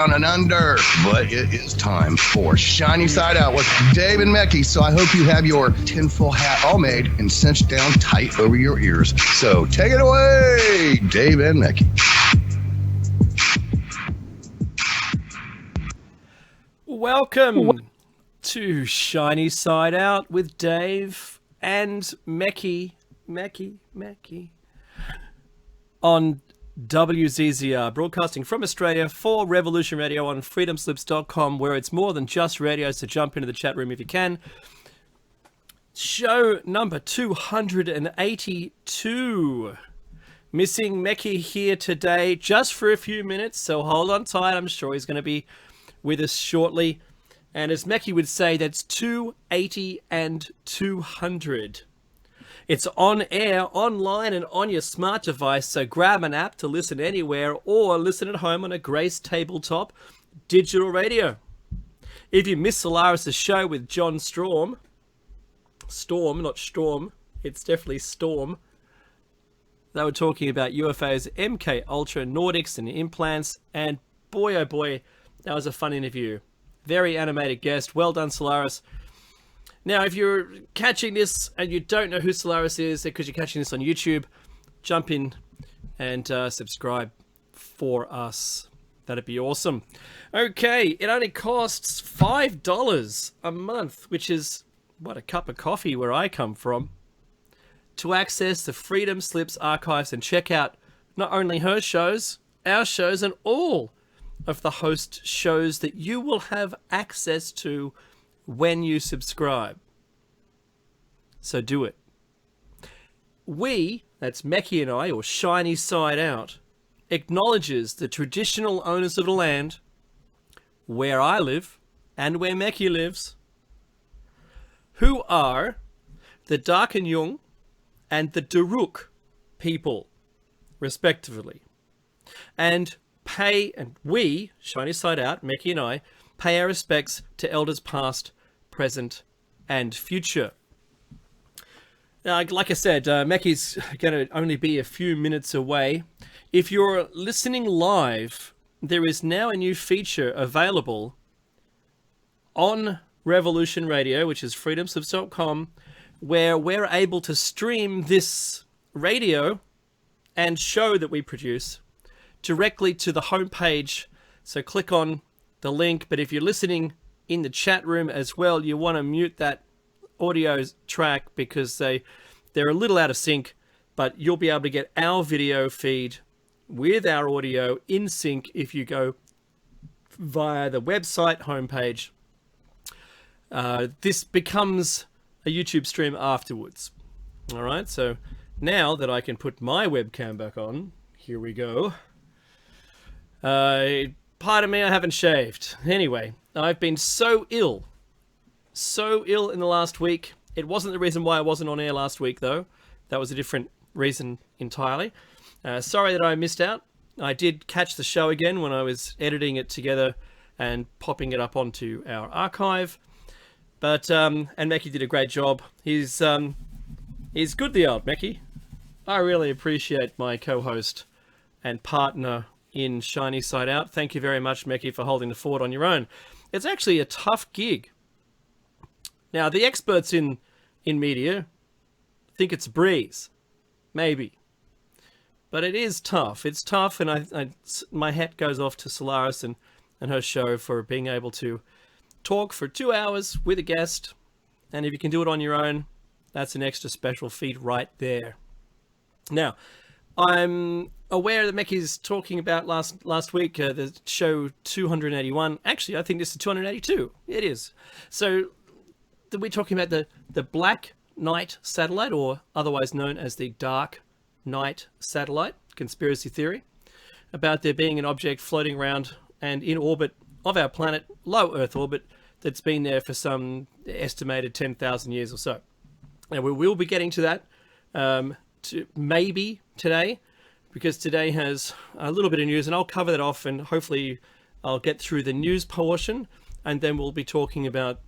down and under, but it is time for Shiny Side Out with Dave and Mecky. So I hope you have your tinfoil hat all made and cinched down tight over your ears. So take it away, Dave and Mecky. Welcome to Shiny Side Out with Dave and Mecky on WZZR, broadcasting from Australia for Revolution Radio on freedomslips.com, where it's more than just radio, so jump into the chat room if you can. Show number 282. Missing Mecky here today just for a few minutes, so hold on tight. I'm sure he's going to be with us shortly. And as Mecky would say, that's 280 and 200. It's on air, online, and on your smart device, so grab an app to listen anywhere or listen at home on a Grace tabletop digital radio. If you miss Solaris' show with John Storm, not Storm, it's definitely Storm. They were talking about UFOs, MK Ultra, Nordics, and implants, and boy oh boy, that was a fun interview. Very animated guest. Well done, Solaris. Now, if you're catching this and you don't know who Solaris is, because you're catching this on YouTube, jump in and subscribe for us. That'd be awesome. Okay, it only costs $5 a month, which is, what, a cup of coffee where I come from, to access the Freedom Slips archives and check out not only her shows, our shows, and all of the host shows that you will have access to when you subscribe. So do it. We, that's Mecky and I, or Shiny Side Out, acknowledges the traditional owners of the land where I live and where Mecky lives, who are the Darkinjung and the Daruk people, respectively. And we, Shiny Side Out, Mecky and I, pay our respects to elders past, present, and future. Now, like I said, Mecky's going to only be a few minutes away. If you're listening live, there is now a new feature available on Revolution Radio, which is freedomslips.com, where we're able to stream this radio and show that we produce directly to the homepage. So click on the link, but if you're listening in the chat room as well, you want to mute that audio track because they're a little out of sync, but you'll be able to get our video feed with our audio in sync if you go via the website homepage. This becomes a YouTube stream afterwards. All right, so now that I can put my webcam back on, here we go. Pardon me, I haven't shaved. Anyway, I've been so ill in the last week. It wasn't the reason why I wasn't on air last week, though. That was a different reason entirely. Sorry that I missed out. I did catch the show again when I was editing it together and popping it up onto our archive. But, and Mecky did a great job. He's good, the old Mecky. I really appreciate my co-host and partner in Shiny Side Out. Thank you very much, Mecky, for holding the fort on your own. It's actually a tough gig. Now, the experts in media think it's a breeze. Maybe. But it is tough. It's tough, and my hat goes off to Solaris and her show for being able to talk for 2 hours with a guest. And if you can do it on your own, that's an extra special feat right there. Now, I'm aware that Mecky's talking about last week, the show 281. Actually, I think this is 282. It is. So we're talking about the Black Knight satellite, or otherwise known as the Dark Knight satellite, conspiracy theory, about there being an object floating around and in orbit of our planet, low Earth orbit, that's been there for some estimated 10,000 years or so. Now, we will be getting to that maybe today, because today has a little bit of news, and I'll cover that off, and hopefully I'll get through the news portion, and then we'll be talking about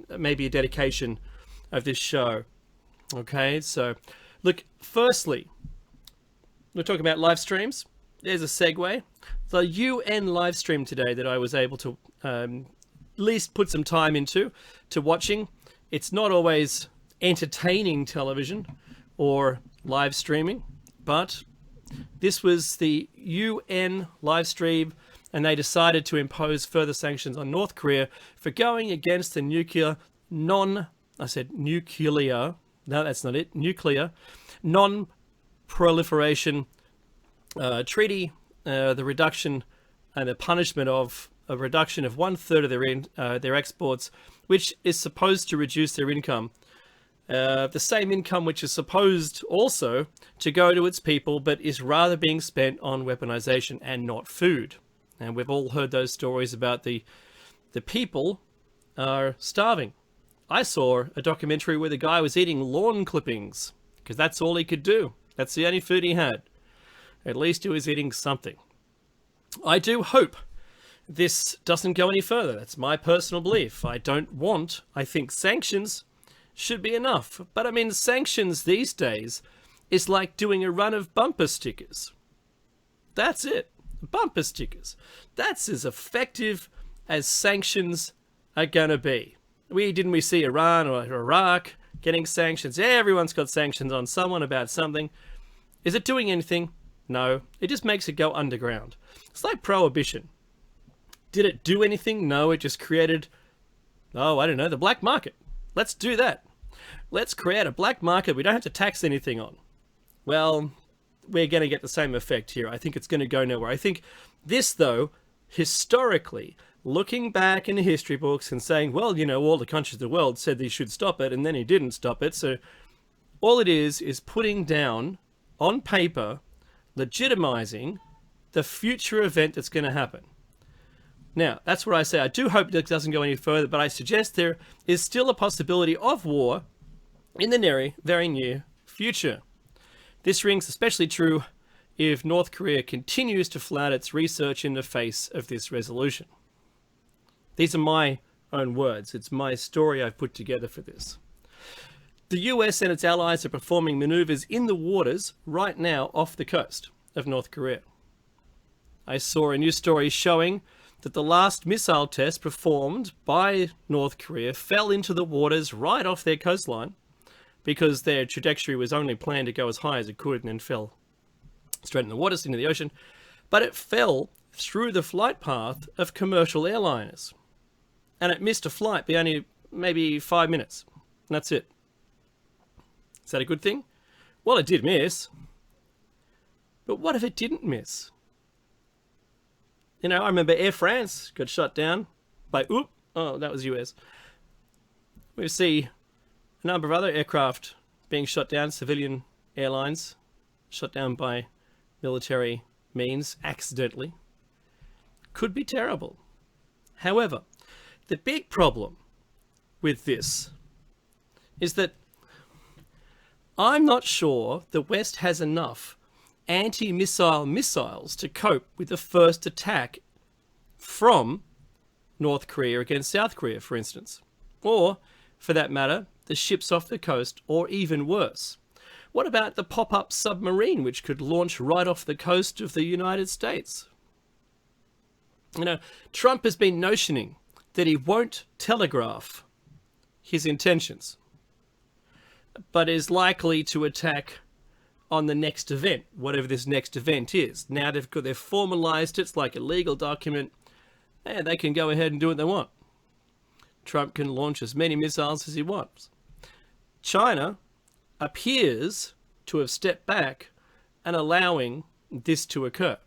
maybe a dedication of this show. Okay, so look, firstly, we're talking about live streams. There's a segue. the UN live stream today that I was able to at least put some time into to watching. It's not always entertaining television or live streaming, but this was the UN live stream, and they decided to impose further sanctions on North Korea for going against the nuclear non-proliferation treaty, the reduction and the punishment of a reduction of 1/3 of their exports, which is supposed to reduce their income. The same income which is supposed also to go to its people, but is rather being spent on weaponization and not food. And we've all heard those stories about the people are starving. I saw a documentary where the guy was eating lawn clippings because that's all he could do. That's the only food he had. At least he was eating something. I do hope this doesn't go any further. That's my personal belief. I think sanctions should be enough. But I mean, sanctions these days is like doing a run of bumper stickers. That's it. Bumper stickers. That's as effective as sanctions are gonna be. Didn't we see Iran or Iraq getting sanctions? Everyone's got sanctions on someone about something. Is it doing anything? No. It just makes it go underground. It's like prohibition. Did it do anything? No, it just created, the black market. Let's do that. Let's create a black market we don't have to tax anything on. Well, we're going to get the same effect here. I think it's going to go nowhere. I think this, though, historically, looking back in the history books and saying, well, all the countries of the world said they should stop it, and then he didn't stop it. So all it is putting down on paper, legitimizing the future event that's going to happen. Now, that's what I say. I do hope it doesn't go any further, but I suggest there is still a possibility of war in the very near future. This rings especially true if North Korea continues to flout its research in the face of this resolution. These are my own words. It's my story I've put together for this. The US and its allies are performing maneuvers in the waters right now off the coast of North Korea. I saw a news story showing that the last missile test performed by North Korea fell into the waters right off their coastline because their trajectory was only planned to go as high as it could and then fell straight in the waters into the ocean. But it fell through the flight path of commercial airliners. And it missed a flight by only maybe 5 minutes. And that's it. Is that a good thing? Well, it did miss. But what if it didn't miss? I remember Air France got shut down by that was US. We see a number of other aircraft being shot down, civilian airlines, shut down by military means accidentally. Could be terrible. However, the big problem with this is that I'm not sure the West has enough anti-missile missiles to cope with the first attack from North Korea against South Korea, for instance. Or, for that matter, the ships off the coast, or even worse. What about the pop-up submarine which could launch right off the coast of the United States? Trump has been notioning that he won't telegraph his intentions, but is likely to attack on the next event, whatever this next event is. Now they've formalized it, it's like a legal document, and they can go ahead and do what they want. Trump can launch as many missiles as he wants. China appears to have stepped back and allowing this to occur.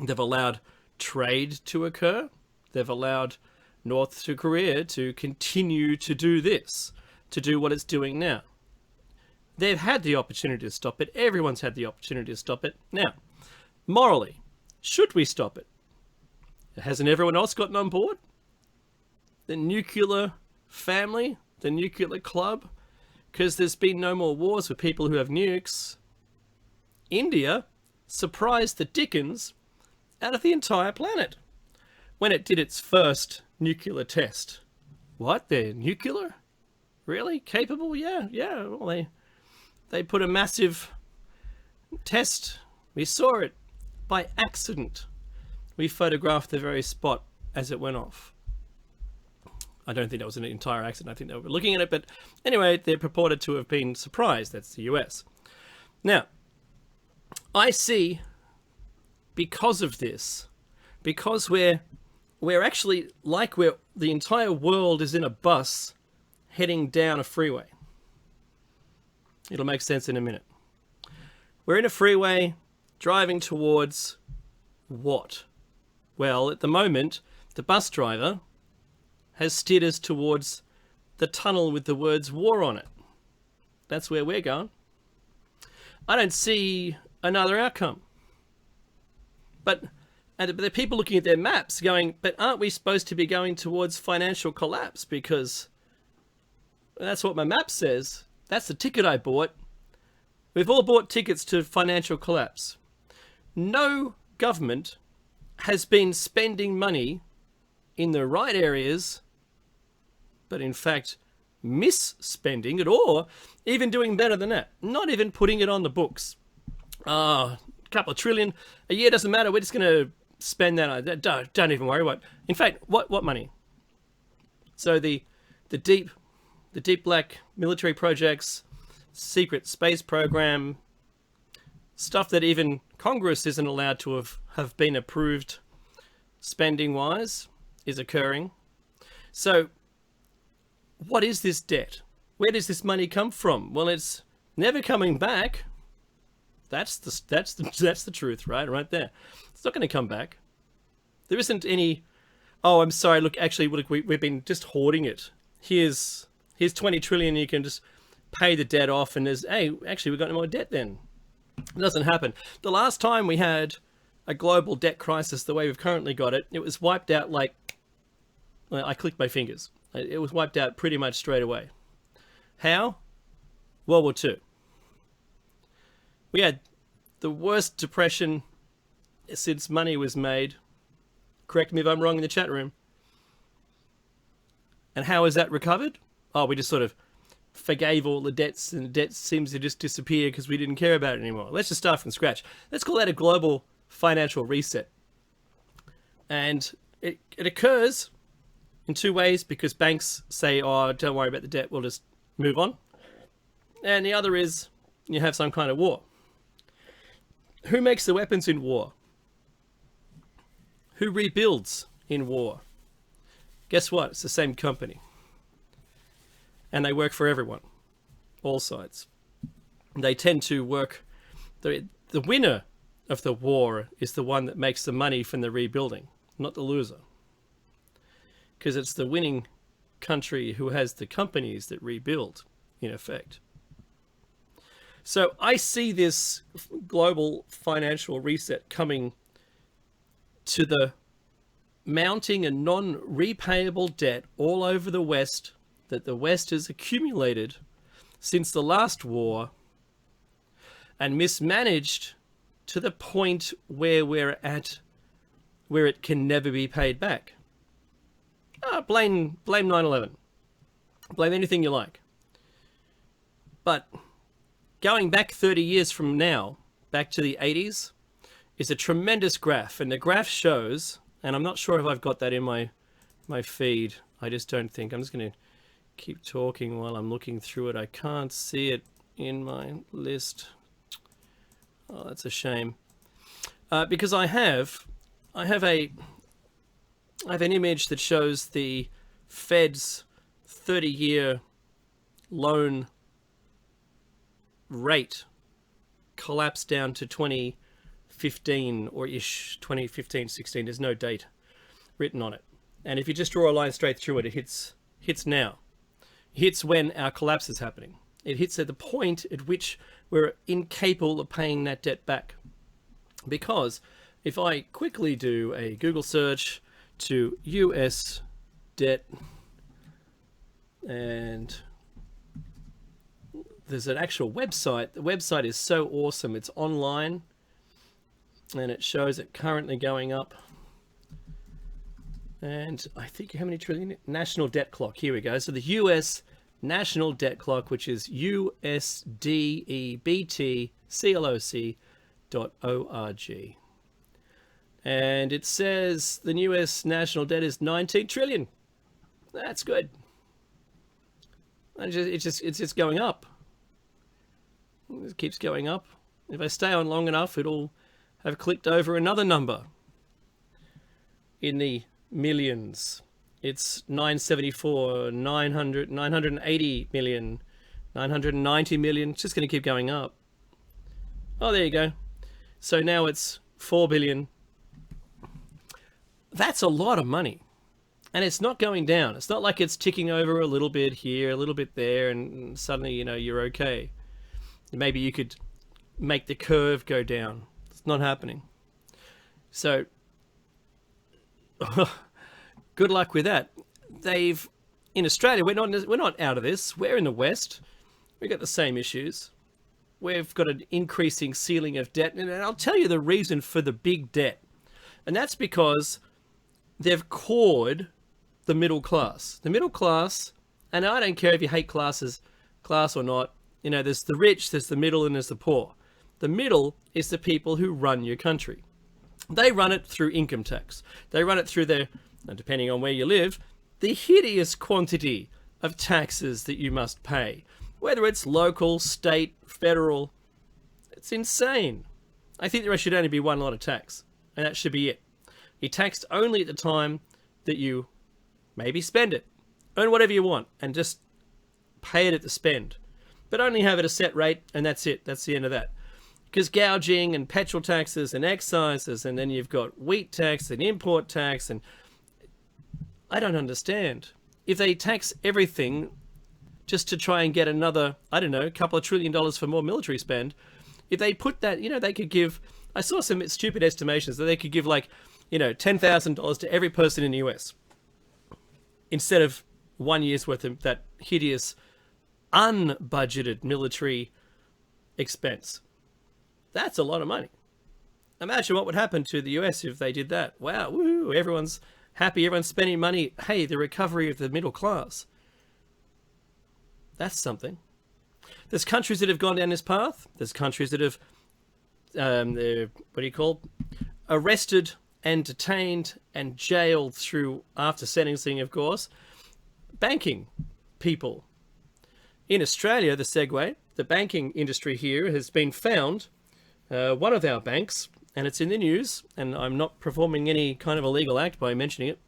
They've allowed trade to occur. They've allowed North Korea to continue to do this, to do what it's doing now. They've had the opportunity to stop it. Everyone's had the opportunity to stop it. Now, morally, should we stop it? Hasn't everyone else gotten on board? The nuclear family, the nuclear club, because there's been no more wars with people who have nukes. India surprised the dickens out of the entire planet when it did its first nuclear test. What? They're nuclear? Really? Capable? Yeah. Well, they put a massive test. We saw it by accident. We photographed the very spot as it went off. I don't think that was an entire accident. I think they were looking at it. But anyway, they're purported to have been surprised. That's the US. Now, I see, because of this, because we're actually like the entire world is in a bus heading down a freeway. It'll make sense in a minute. We're in a freeway driving towards what? Well, at the moment, the bus driver has steered us towards the tunnel with the words war on it. That's where we're going. I don't see another outcome. But the people looking at their maps going, but aren't we supposed to be going towards financial collapse? Because that's what my map says. That's the ticket I bought. We've all bought tickets to financial collapse. No government has been spending money in the right areas, but in fact misspending it, or even doing better than that. Not even putting it on the books. A couple of trillion a year doesn't matter. We're just going to spend that. Don't even worry about. In fact, what money? So the deep black military projects, secret space program, stuff that even Congress isn't allowed to have been approved spending wise, is occurring. So what is this debt? Where does this money come from? Well, it's never coming back. That's the truth, right there. It's not going to come back. There isn't any, oh, I'm sorry, look, actually, we've been just hoarding it. Here's 20 trillion, you can just pay the debt off, and there's, hey, actually, we've got no more debt then. It doesn't happen. The last time we had a global debt crisis the way we've currently got it, it was wiped out like, I clicked my fingers. It was wiped out pretty much straight away. How? World War II. We had the worst depression since money was made. Correct me if I'm wrong in the chat room. And how is that recovered? Oh, we just sort of forgave all the debts, and the debt seems to just disappear because we didn't care about it anymore. Let's just start from scratch. Let's call that a global financial reset. And it occurs in two ways, because banks say, oh, don't worry about the debt, we'll just move on. And the other is you have some kind of war. Who makes the weapons in war? Who rebuilds in war? Guess what? It's the same company. And they work for everyone, all sides. They tend to work, the winner of the war is the one that makes the money from the rebuilding, not the loser. Because it's the winning country who has the companies that rebuild, in effect. So I see this global financial reset coming to the mounting a non-repayable debt all over the West that the West has accumulated since the last war and mismanaged to the point where we're at, where it can never be paid back. Blame 9/11. Blame anything you like. But going back 30 years from now, back to the 80s, is a tremendous graph. And the graph shows, and I'm not sure if I've got that in my feed. I just don't think. I'm just going to keep talking while I'm looking through it. I can't see it in my list. Oh, that's a shame. Because I have an image that shows the Fed's 30-year loan rate collapsed down to 2015 or ish, 2015, 16. There's no date written on it. And if you just draw a line straight through it, it hits now. It hits when our collapse is happening. It hits at the point at which we're incapable of paying that debt back. Because if I quickly do a Google search to US debt, and there's an actual website. The website is so awesome. It's online, and it shows it currently going up. And I think how many trillion? National Debt Clock. Here we go. So the US National Debt Clock, which is USDEBTCLOC.org. And it says the US national debt is 19 trillion. That's good. And it's just going up. It keeps going up. If I stay on long enough, it'll have clicked over another number in the millions. It's 974, 900, 980 million, 990 million. It's just going to keep going up. Oh, there you go. So now it's 4 billion. That's a lot of money. And it's not going down. It's not like it's ticking over a little bit here, a little bit there, and suddenly, you're okay. Maybe you could make the curve go down. It's not happening. So, good luck with that. In Australia, we're not out of this. We're in the West. We've got the same issues. We've got an increasing ceiling of debt. And I'll tell you the reason for the big debt. And that's because they've cored the middle class. The middle class, and I don't care if you hate class or not, there's the rich, there's the middle, and there's the poor. The middle is the people who run your country. They run it through income tax. They run it through depending on where you live, the hideous quantity of taxes that you must pay. Whether it's local, state, federal, it's insane. I think there should only be one lot of tax, and that should be it. You're taxed only at the time that you maybe spend it. Earn whatever you want and just pay it at the spend. But only have it a set rate, and that's it. That's the end of that. Because gouging and petrol taxes and excises, and then you've got wheat tax and import tax, and I don't understand. If they tax everything just to try and get another, couple of $1 trillion for more military spend, if they put that, they could give, I saw some stupid estimations that they could give $10,000 to every person in the US. Instead of 1 year's worth of that hideous, unbudgeted military expense. That's a lot of money. Imagine what would happen to the US if they did that. Wow, woo, everyone's happy, everyone's spending money. Hey, the recovery of the middle class. That's something. There's countries that have gone down this path. There's countries that have, arrested and detained and jailed through, after sentencing, of course, banking people. In Australia, the segue, the banking industry here has been found, one of our banks, and it's in the news, and I'm not performing any kind of illegal act by mentioning it,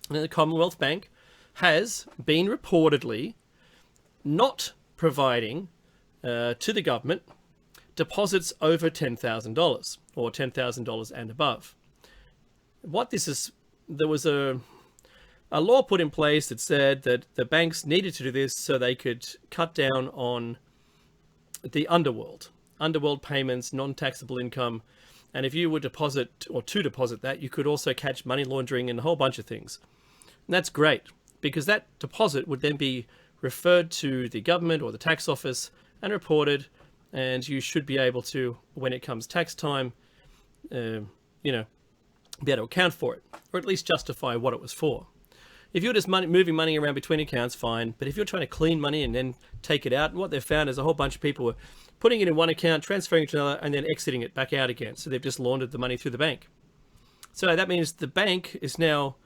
the Commonwealth Bank has been reportedly not providing to the government deposits over $10,000 or $10,000 and above. What this is, there was a law put in place that said that the banks needed to do this so they could cut down on the underworld payments, non-taxable income. And if you were to deposit that, you could also catch money laundering and a whole bunch of things. And that's great, because that deposit would then be referred to the government or the tax office and reported, and you should be able to, when it comes tax time, be able to account for it, or at least justify what it was for. If you're just moving money around between accounts, fine. But if you're trying to clean money and then take it out, and what they've found is a whole bunch of people were putting it in one account, transferring it to another, and then exiting it back out again. So they've just laundered the money through the bank. So that means the bank is now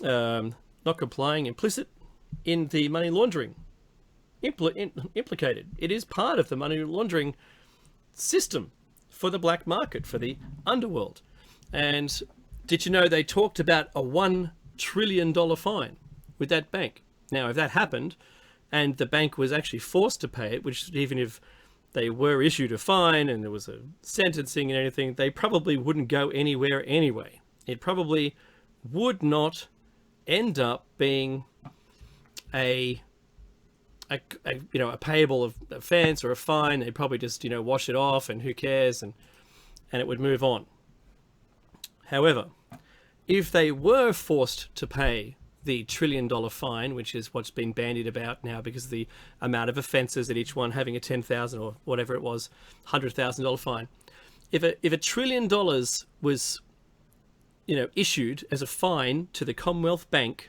not complying, implicit in the money laundering. Implicated. It is part of the money laundering system for the black market, for the underworld. And did you know they talked about a $1 trillion fine with that bank? Now, if that happened and the bank was actually forced to pay it, which even if they were issued a fine and there was a sentencing and anything, they probably wouldn't go anywhere anyway. It probably would not end up being a payable offense or a fine. They'd probably just, wash it off and who cares, and it would move on. However, if they were forced to pay the $1 trillion fine, which is what's been bandied about now because of the amount of offences at each one having a $10,000 or whatever it was, $100,000 fine. If $1 trillion was, issued as a fine to the Commonwealth Bank,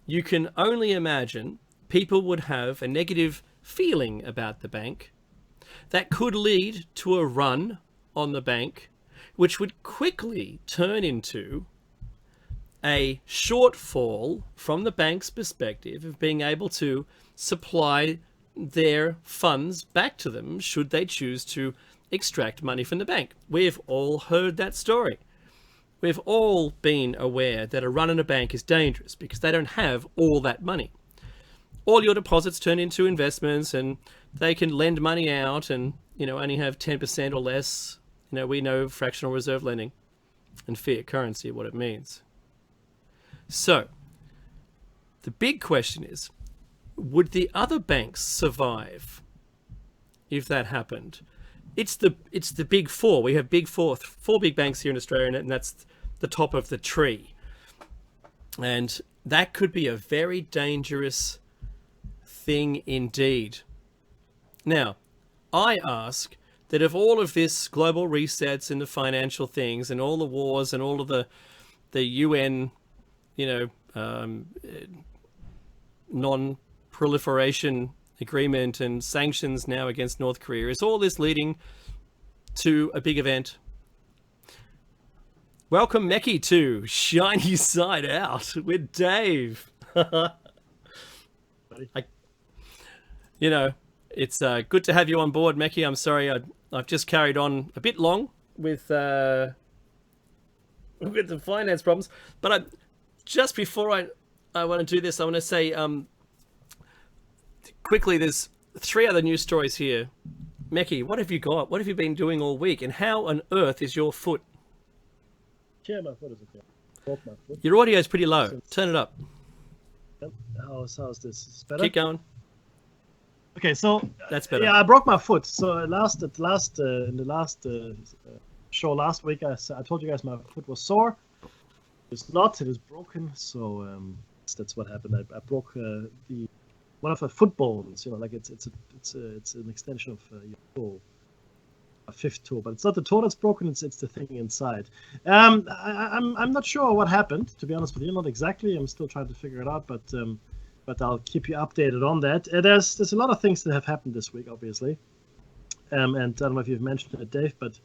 you can only imagine people would have a negative feeling about the bank that could lead to a run on the bank, which would quickly turn into a shortfall from the bank's perspective of being able to supply their funds back to them should they choose to extract money from the bank. We've all heard that story. We've all been aware that a run on a bank is dangerous because they don't have all that money. All your deposits turn into investments and they can lend money out and, only have 10% or less. We know fractional reserve lending and fiat currency, what it means. So, the big question is, would the other banks survive if that happened? It's the big four. We have four big banks here in Australia, and that's the top of the tree. And that could be a very dangerous thing indeed. Now, I ask that if all of this global resets and the financial things and all the wars and all of the UN, non-proliferation agreement and sanctions now against North Korea, is all this leading to a big event? Welcome, Meki, to Shiny Side Out with Dave. It's good to have you on board, Meki. I'm sorry I've just carried on a bit long with the finance problems. But just before I want to do this, I want to say quickly, there's 3 other news stories here. Meki, what have you got? What have you been doing all week? And how on earth is your foot? Yeah, my foot is okay. Broke my foot. Your audio is pretty low. Turn it up. How's this? Is better? Keep going. Okay, so that's better. Yeah, I broke my foot. So in the last show last week, I told you guys my foot was sore. It's not. It is broken. So that's what happened. I broke one of the foot bones. Like it's an extension of your toe, a 5th toe, but it's not the toe that's broken. It's the thing inside. I'm not sure what happened, to be honest with you. Not exactly. I'm still trying to figure it out, but I'll keep you updated on that. There's a lot of things that have happened this week, obviously. And I don't know if you've mentioned it, Dave, but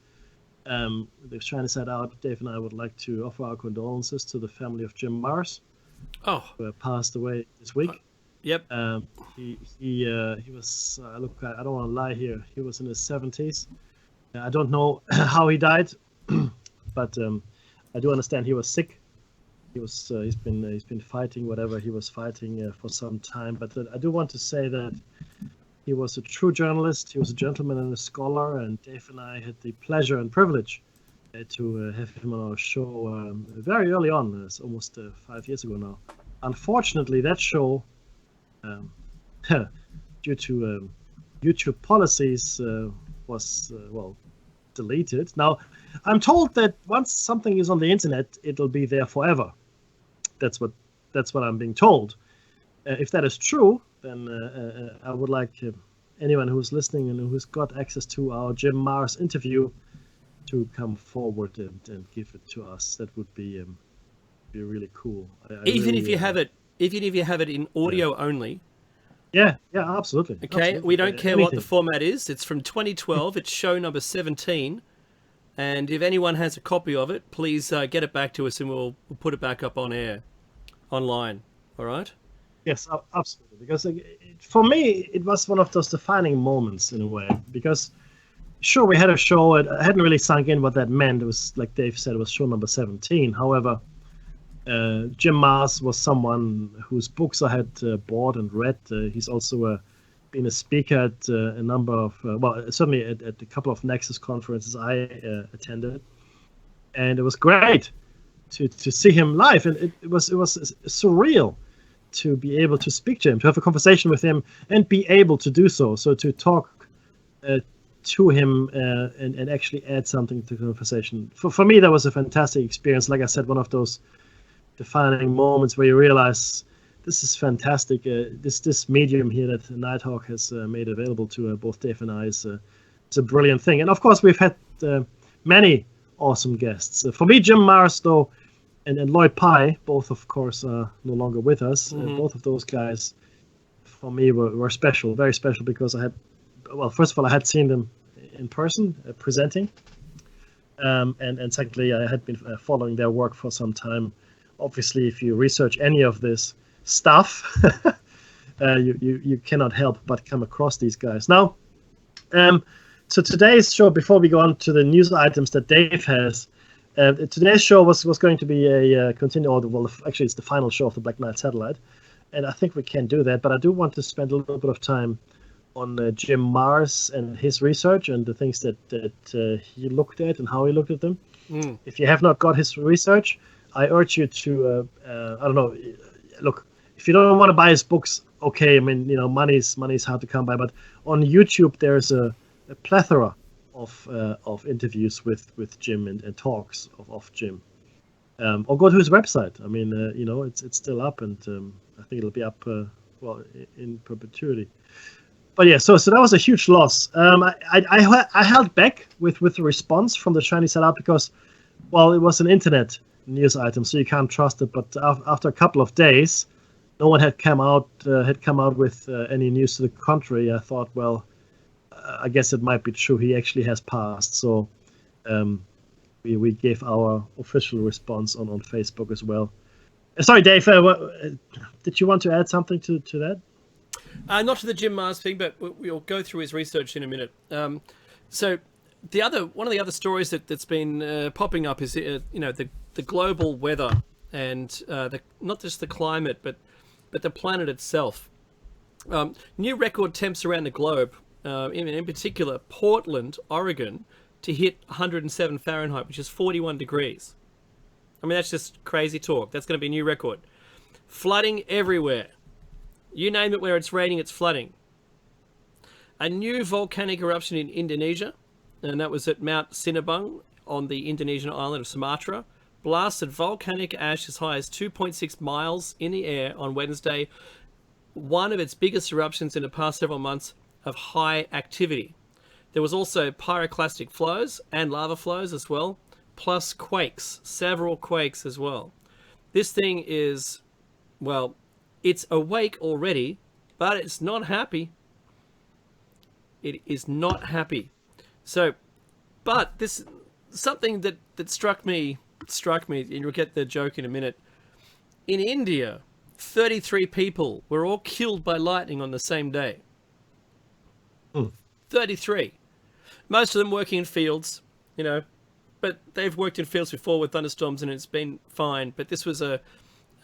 the Shiny Side Out, Dave and I would like to offer our condolences to the family of Jim Mars, who passed away this week. Yep. He was, look, I don't want to lie here. He was in his 70s. I don't know how he died, but I do understand he was sick. He's been fighting whatever he was fighting for some time. But I do want to say that he was a true journalist. He was a gentleman and a scholar. And Dave and I had the pleasure and privilege to have him on our show very early on. It's almost 5 years ago now. Unfortunately, that show, due to YouTube policies, was deleted. Now, I'm told that once something is on the internet, it'll be there forever. That's what I'm being told. If that is true, then I would like anyone who's listening and who's got access to our Jim Mars interview to come forward and give it to us. That would be really cool. Even if you have it in audio only. Yeah, absolutely. Okay, absolutely. We don't care what the format is. It's from 2012. It's show number 17. And if anyone has a copy of it, please get it back to us and we'll put it back up on air, online. All right? Yes, absolutely. Because for me, it was one of those defining moments in a way. Because, sure, we had a show. It hadn't really sunk in what that meant. It was, like Dave said, it was show number 17. However, Jim Mars was someone whose books I had bought and read. He's also been a speaker at a number of, certainly at a couple of Nexus conferences I attended, and it was great to see him live, and it was surreal to be able to speak to him, to have a conversation with him, and be able to do so. So to talk to him and actually add something to the conversation. For me, that was a fantastic experience. Like I said, one of those defining moments where you realize this is fantastic. This medium here that Nighthawk has made available to both Dave and I is a brilliant thing. And of course, we've had many awesome guests. For me, Jim Mars, though, and Lloyd Pye, both of course are no longer with us. Mm-hmm. Both of those guys, for me, were special, very special, because first of all, I had seen them in person presenting. And secondly, I had been following their work for some time. Obviously, if you research any of this stuff, you cannot help but come across these guys. Now, so today's show, before we go on to the news items that Dave has, today's show was going to be a actually it's the final show of the Black Knight Satellite, and I think we can do that. But I do want to spend a little bit of time on Jim Marrs and his research and the things that he looked at and how he looked at them. If you have not got his research, I urge you to I don't know. Look, if you don't want to buy his books, okay. I mean, money's hard to come by, but on YouTube there's a plethora of interviews with Jim and talks of Jim. Or go to his website. I mean, it's still up, and I think it'll be up in perpetuity. But yeah, so that was a huge loss. I held back with the response from the Chinese side out because, well, it was an internet news item, so you can't trust it. But after a couple of days, no one had come out with any news to the contrary. I thought, well, I guess it might be true. He actually has passed. So we gave our official response on Facebook as well. Sorry, Dave. Did you want to add something to that? Not to the Jim Marrs thing, but we'll go through his research in a minute. So one of the other stories that's been popping up is the global weather and not just the climate, but the planet itself. New record temps around the globe, in particular Portland, Oregon, to hit 107 Fahrenheit, which is 41 degrees. I mean, that's just crazy talk. That's going to be a new record. Flooding everywhere. You name it, where it's raining, it's flooding. A new volcanic eruption in Indonesia, and that was at Mount Sinabung on the Indonesian island of Sumatra, blasted volcanic ash as high as 2.6 miles in the air on Wednesday, one of its biggest eruptions in the past several months of high activity. There was also pyroclastic flows and lava flows as well, plus quakes, several quakes as well. This thing is, well, it's awake already, but it's not happy. It is not happy. So, but this something that struck me, and you'll get the joke in a minute. In India, 33 people were all killed by lightning on the same day. 33. Most of them working in fields, but they've worked in fields before with thunderstorms and it's been fine. But this was a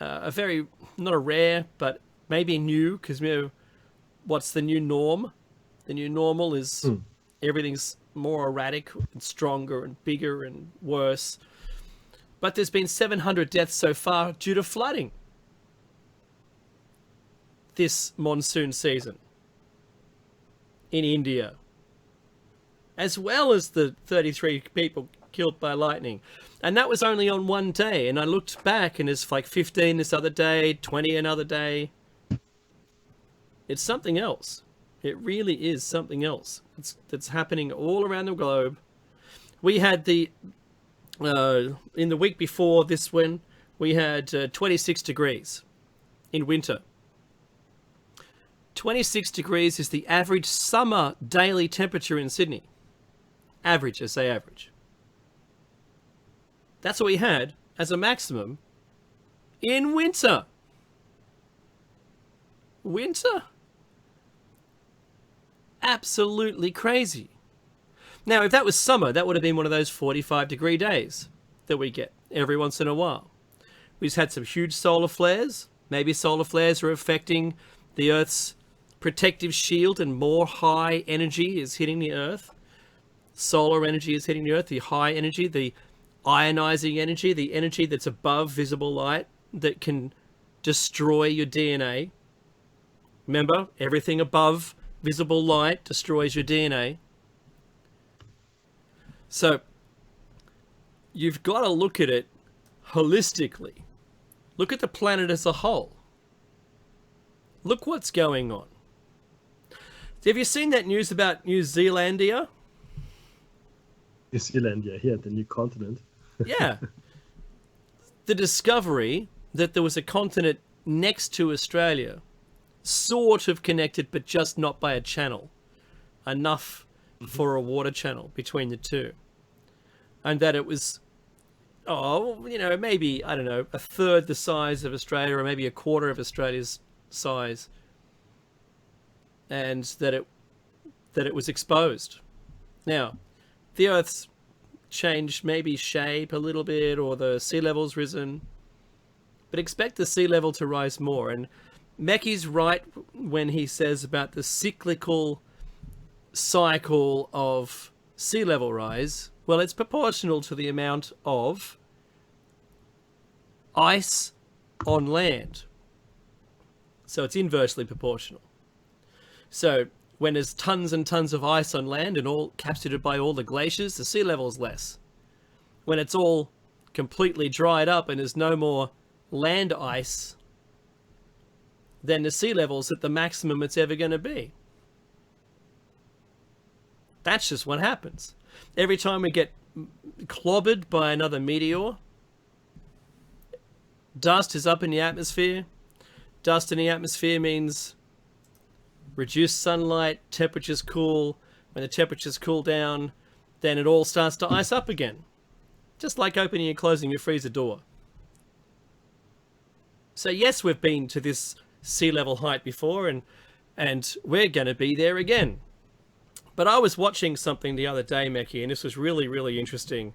very, not a rare, but maybe new, because what's the new norm? The new normal is everything's more erratic and stronger and bigger and worse. But there's been 700 deaths so far due to flooding this monsoon season in India, as well as the 33 people killed by lightning. And that was only on one day. And I looked back and it's like 15 this other day, 20 another day. It's something else. It really is something else. That's happening all around the globe. We had in the week before this one, we had 26 degrees in winter. 26 degrees is the average summer daily temperature in Sydney. Average, I say average. That's what we had as a maximum in winter. Winter? Absolutely crazy. Now, if that was summer, that would have been one of those 45-degree days that we get every once in a while. We just had some huge solar flares. Maybe solar flares are affecting the Earth's protective shield and more high energy is hitting the Earth. Solar energy is hitting the Earth, the high energy, the ionizing energy, the energy that's above visible light that can destroy your DNA. Remember, everything above visible light destroys your DNA. So, you've got to look at it holistically. Look at the planet as a whole. Look what's going on. Have you seen that news about New Zealandia? New Zealandia, yeah, the new continent. Yeah. The discovery that there was a continent next to Australia, sort of connected, but just not by a channel. Enough for a water channel between the two. and that it was, maybe, I don't know, a third the size of Australia, or maybe a quarter of Australia's size, and that it was exposed. Now, the Earth's changed maybe shape a little bit, or the sea level's risen, but expect the sea level to rise more. And Mecky's right when he says about the cyclical cycle of sea level rise. Well, it's proportional to the amount of ice on land. So it's inversely proportional. So when there's tons and tons of ice on land and all captured by all the glaciers, the sea level is less. When it's all completely dried up and there's no more land ice, then the sea level's at the maximum it's ever going to be. That's just what happens. Every time we get clobbered by another meteor, dust is up in the atmosphere. Dust in the atmosphere means reduced sunlight, temperatures cool. When the temperatures cool down, then it all starts to ice up again. Just like opening and closing your freezer door. So yes, we've been to this sea level height before, and we're going to be there again. But I was watching something the other day, Mecky, and this was really, really interesting.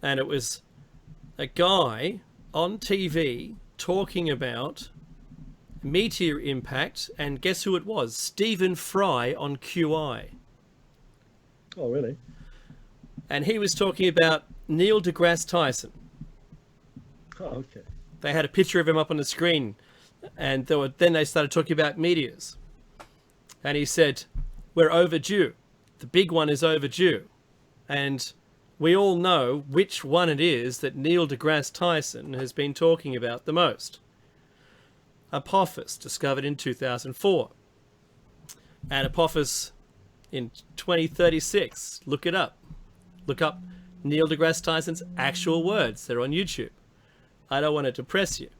And it was a guy on TV talking about meteor impact, and guess who it was? Stephen Fry on QI. Oh, really? And he was talking about Neil deGrasse Tyson. Oh, okay. They had a picture of him up on the screen, and then they started talking about meteors. And he said, we're overdue. The big one is overdue. And we all know which one it is that Neil deGrasse Tyson has been talking about the most. Apophis, discovered in 2004. And Apophis in 2036. Look it up. Look up Neil deGrasse Tyson's actual words. They're on YouTube. I don't want to depress you.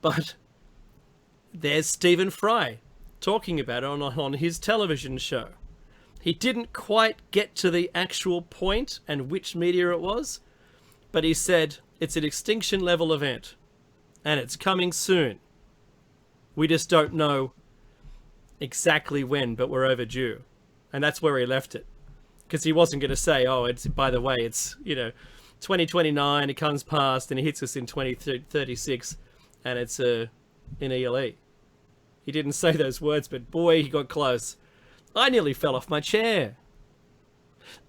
But there's Stephen Fry talking about it on his television show. He didn't quite get to the actual point and which meteor it was, but he said it's an extinction level event and it's coming soon. We just don't know exactly when, but we're overdue. And that's where he left it. Because he wasn't going to say, oh, it's, by the way, it's, 2029, it comes past and it hits us in 2036 and it's an ELE. He didn't say those words, but boy, he got close. I nearly fell off my chair.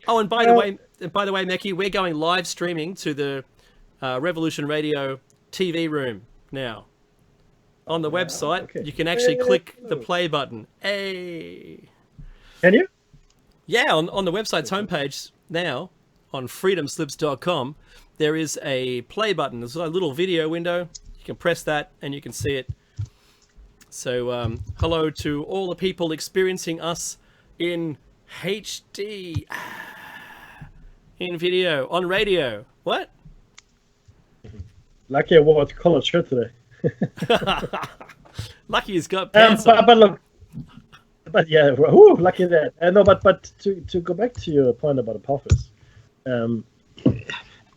Oh, and by the way, Mecky, we're going live streaming to the Revolution Radio TV room now. On the website, okay. You can actually click the play button. Hey. Can you? Yeah, on the website's homepage now, on freedomslips.com, there is a play button. There's a little video window. You can press that and you can see it. So, hello to all the people experiencing us in HD, in video, on radio. What? Lucky I wore a colored shirt today. Lucky he's got pants on. But look, but yeah, lucky that. No, but to go back to your point about Apophis,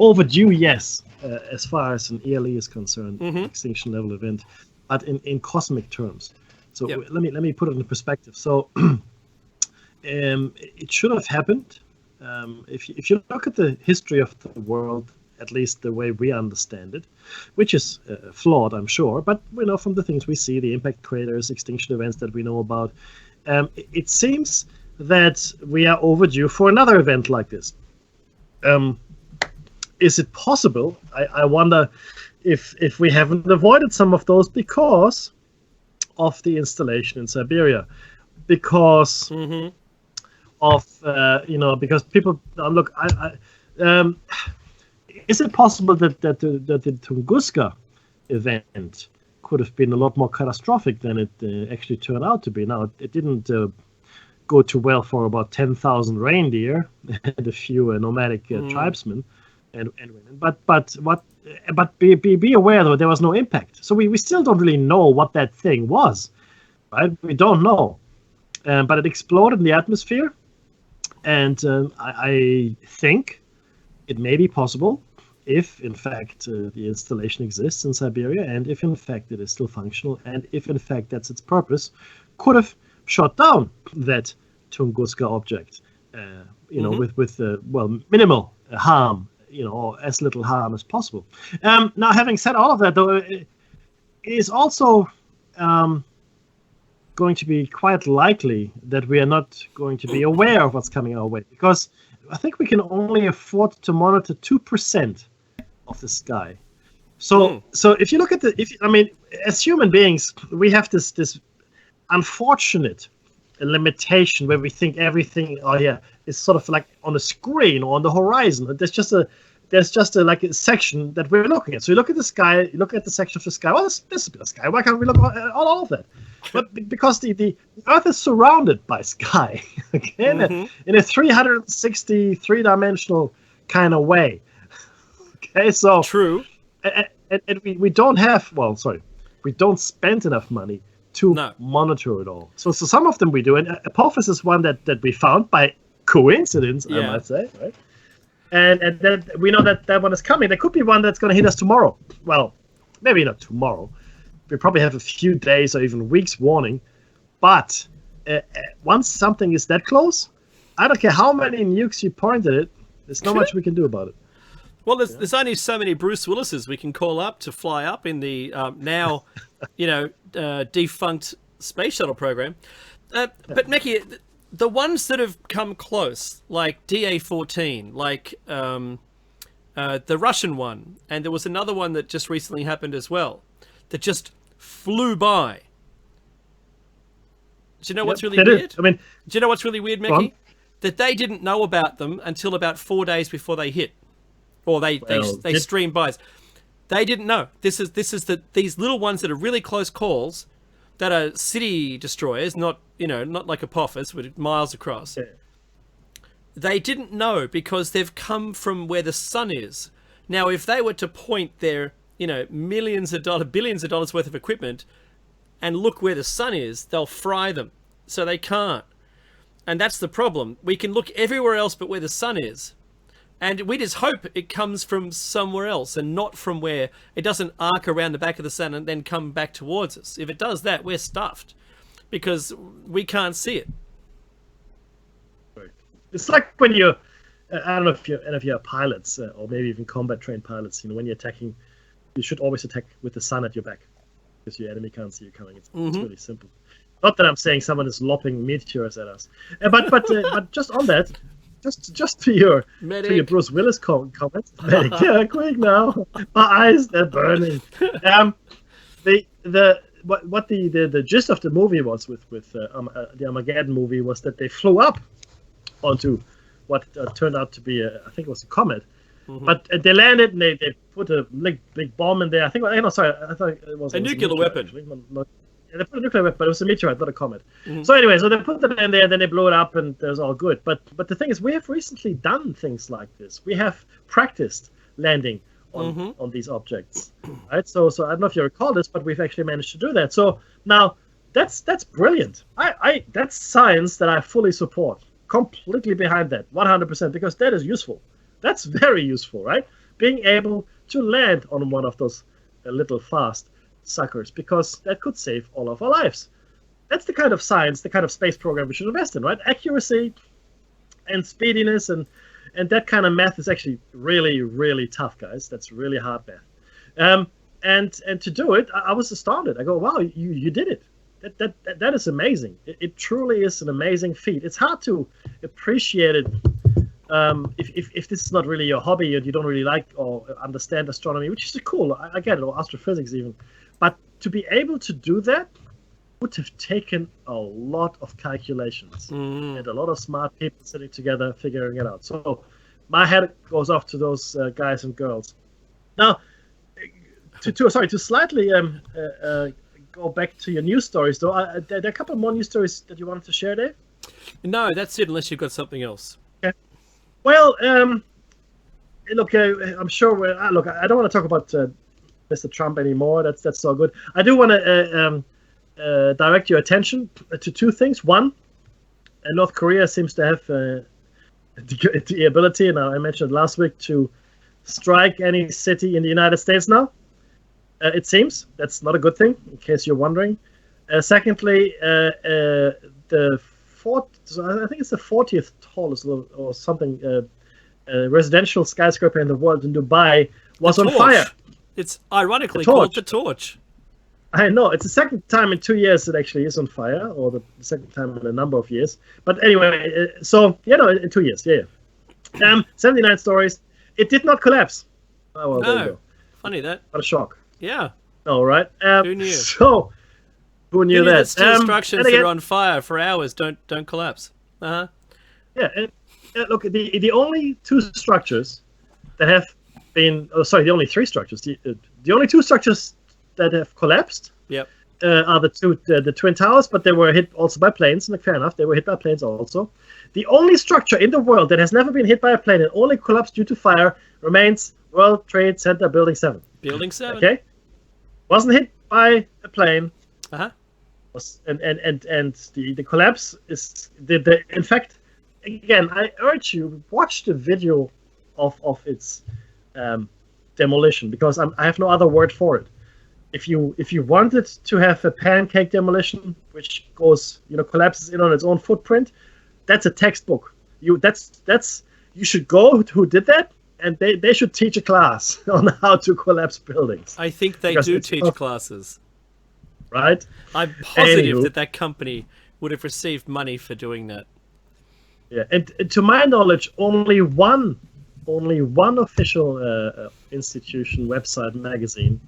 overdue, yes, as far as an ELE is concerned, extinction level event. But in cosmic terms. So let me put it into perspective. So it should have happened. If you look at the history of the world, at least the way we understand it, which is flawed, I'm sure, but we know from the things we see, the impact craters, extinction events that we know about, it seems that we are overdue for another event like this. Is it possible? I wonder if we haven't avoided some of those because of the installation in Siberia, because of because people look. Is it possible that the Tunguska event could have been a lot more catastrophic than it actually turned out to be? Now it didn't go too well for about 10,000 reindeer and a few nomadic tribesmen and women. But be aware though there was no impact. So we still don't really know what that thing was, right? We don't know, but it exploded in the atmosphere, and I think it may be possible if, in fact, the installation exists in Siberia, and if, in fact, it is still functional, and if, in fact, that's its purpose, could have shot down that Tunguska object, with minimal harm, or as little harm as possible. Now, having said all of that, though, it is also going to be quite likely that we are not going to be aware of what's coming our way, because I think we can only afford to monitor 2% of the sky. So if you look at as human beings, we have this unfortunate limitation where we think everything is sort of like on the screen or on the horizon. There's just a section that we're looking at. So you look at the sky, you look at the section of the sky. Well, this is the sky. Why can't we look at all of that? But because the Earth is surrounded by sky, okay, in a 360 three-dimensional kind of way. Okay, so true, and we don't have. Well, sorry, we don't spend enough money to monitor it all. So some of them we do, and Apophis is one that we found by coincidence, I might say, right? And then we know that one is coming. There could be one that's going to hit us tomorrow. Well, maybe not tomorrow. We probably have a few days or even weeks warning. But once something is that close, I don't care how many nukes you point at it, there's not much we can do about it. Well, there's only so many Bruce Willises we can call up to fly up in the now, defunct space shuttle program. But Mekhi, the ones that have come close, like DA-14, like the Russian one, and there was another one that just recently happened as well, that just flew by. Do you know what's really weird? Do you know what's really weird, Mekhi? That they didn't know about them until about 4 days before they hit, or they streamed by. They didn't know. These little ones that are really close calls, that are city destroyers, not like Apophis, but miles across. Yeah. They didn't know because they've come from where the sun is. Now, if they were to point their, billions of dollars worth of equipment and look where the sun is, they'll fry them. So they can't. And that's the problem. We can look everywhere else but where the sun is. And we just hope it comes from somewhere else and not from where it doesn't arc around the back of the sun and then come back towards us. If it does that, we're stuffed because we can't see it. It's like when you're, I don't know if you're pilots or maybe even combat trained pilots, when you're attacking, you should always attack with the sun at your back because your enemy can't see you coming. It's really simple. Not that I'm saying someone is lopping meteors at us, but just on that. Just to your Bruce Willis comment, medic, quick now, my eyes they're burning. The gist of the movie was with the Armageddon movie was that they flew up onto what turned out to be I think it was a comet, but they landed and they put a big bomb in there. I thought it was a nuclear weapon. Actually. They put a nuclear weapon, but it was a meteorite, not a comet. So anyway, so they put it in there, then they blew it up, and it was all good. But the thing is, we have recently done things like this. We have practiced landing on these objects, right? So I don't know if you recall this, but we've actually managed to do that. So now that's brilliant. That's science that I fully support, completely behind that, 100%, because that is useful. That's very useful, right? Being able to land on one of those little fast suckers, because that could save all of our lives. That's the kind of science, the kind of space program we should invest in, right? Accuracy and speediness and that kind of math is actually really, really tough, guys. That's really hard math. And to do it, I was astounded. I go, wow, you did it. That is amazing. It truly is an amazing feat. It's hard to appreciate it if this is not really your hobby and you don't really like or understand astronomy, which is cool. I get it, or astrophysics even. But to be able to do that would have taken a lot of calculations and a lot of smart people sitting together figuring it out. So my hat goes off to those guys and girls. Now, to slightly go back to your news stories, though, there are a couple more news stories that you wanted to share, Dave? No, that's it, unless you've got something else. Okay. Well, look, I'm sure I don't want to talk about Mr. Trump anymore. That's so good. I do want to direct your attention to two things. One, North Korea seems to have the ability, and I mentioned last week, to strike any city in the United States now. It seems that's not a good thing, in case you're wondering. Secondly, the I think it's the 40th tallest or something residential skyscraper in the world in Dubai was on fire. It's ironically called the Torch. I know, it's the second time in 2 years it actually is on fire, or the second time in a number of years. But anyway, so, in 2 years, 79 stories. It did not collapse. Oh, well, there you go. Funny that. What a shock. Yeah. All right. Who knew? So, who knew that? Steel structures that are on fire for hours don't collapse. Uh-huh. Yeah, and look, the only two structures that have been... Oh, sorry, the only three structures. The only two structures that have collapsed are the Twin Towers, but they were hit also by planes. And fair enough, they were hit by planes also. The only structure in the world that has never been hit by a plane and only collapsed due to fire remains World Trade Center Building 7. Building 7. Okay? Wasn't hit by a plane. Uh-huh. And the collapse is... in fact, again, I urge you, watch the video of its demolition, because I have no other word for it. If you wanted to have a pancake demolition, which goes, collapses in on its own footprint, that's a textbook. You should go who did that, and they should teach a class on how to collapse buildings. I think they do teach classes. Right? I'm positive that company would have received money for doing that. Yeah, and to my knowledge, only one official institution, website, magazine,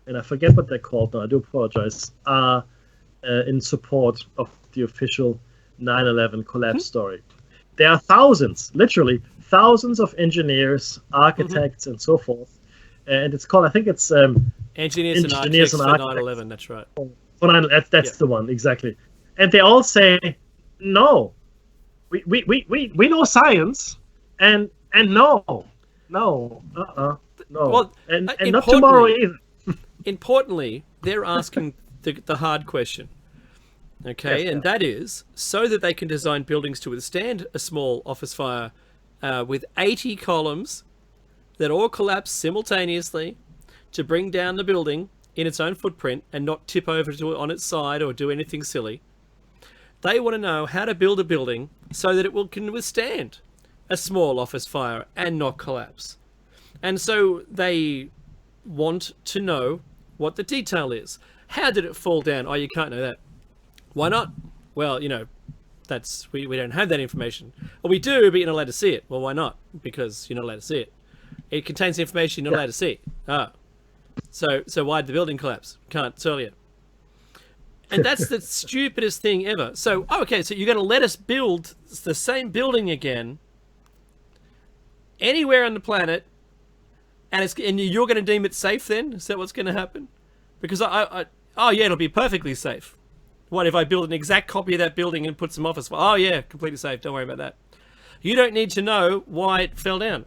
and I forget what they're called now, I do apologize, are in support of the official 9/11 collapse story. There are thousands, literally thousands of engineers, architects, and so forth. And it's called, I think it's... Engineers and Architects for 9/11, that's right. That's the one, exactly. And they all say, no, we know science, and no. No. Well, and not tomorrow either. Importantly, they're asking the hard question. Okay, and that is so that they can design buildings to withstand a small office fire with 80 columns that all collapse simultaneously to bring down the building in its own footprint and not tip over on its side or do anything silly. They want to know how to build a building so that it can withstand a small office fire and not collapse. And so they want to know what the detail is. How did it fall down? Oh, you can't know that. Why not? Well, that's we don't have that information. Well, we do, but you're not allowed to see it. Well, why not? Because you're not allowed to see it. It contains information you're not allowed to see. So why did the building collapse? Can't tell you. And that's the stupidest thing ever. So, so you're going to let us build the same building again anywhere on the planet, and you're going to deem it safe then? Is that what's going to happen? Because it'll be perfectly safe. What if I build an exact copy of that building and put some office? Oh yeah, completely safe. Don't worry about that. You don't need to know why it fell down.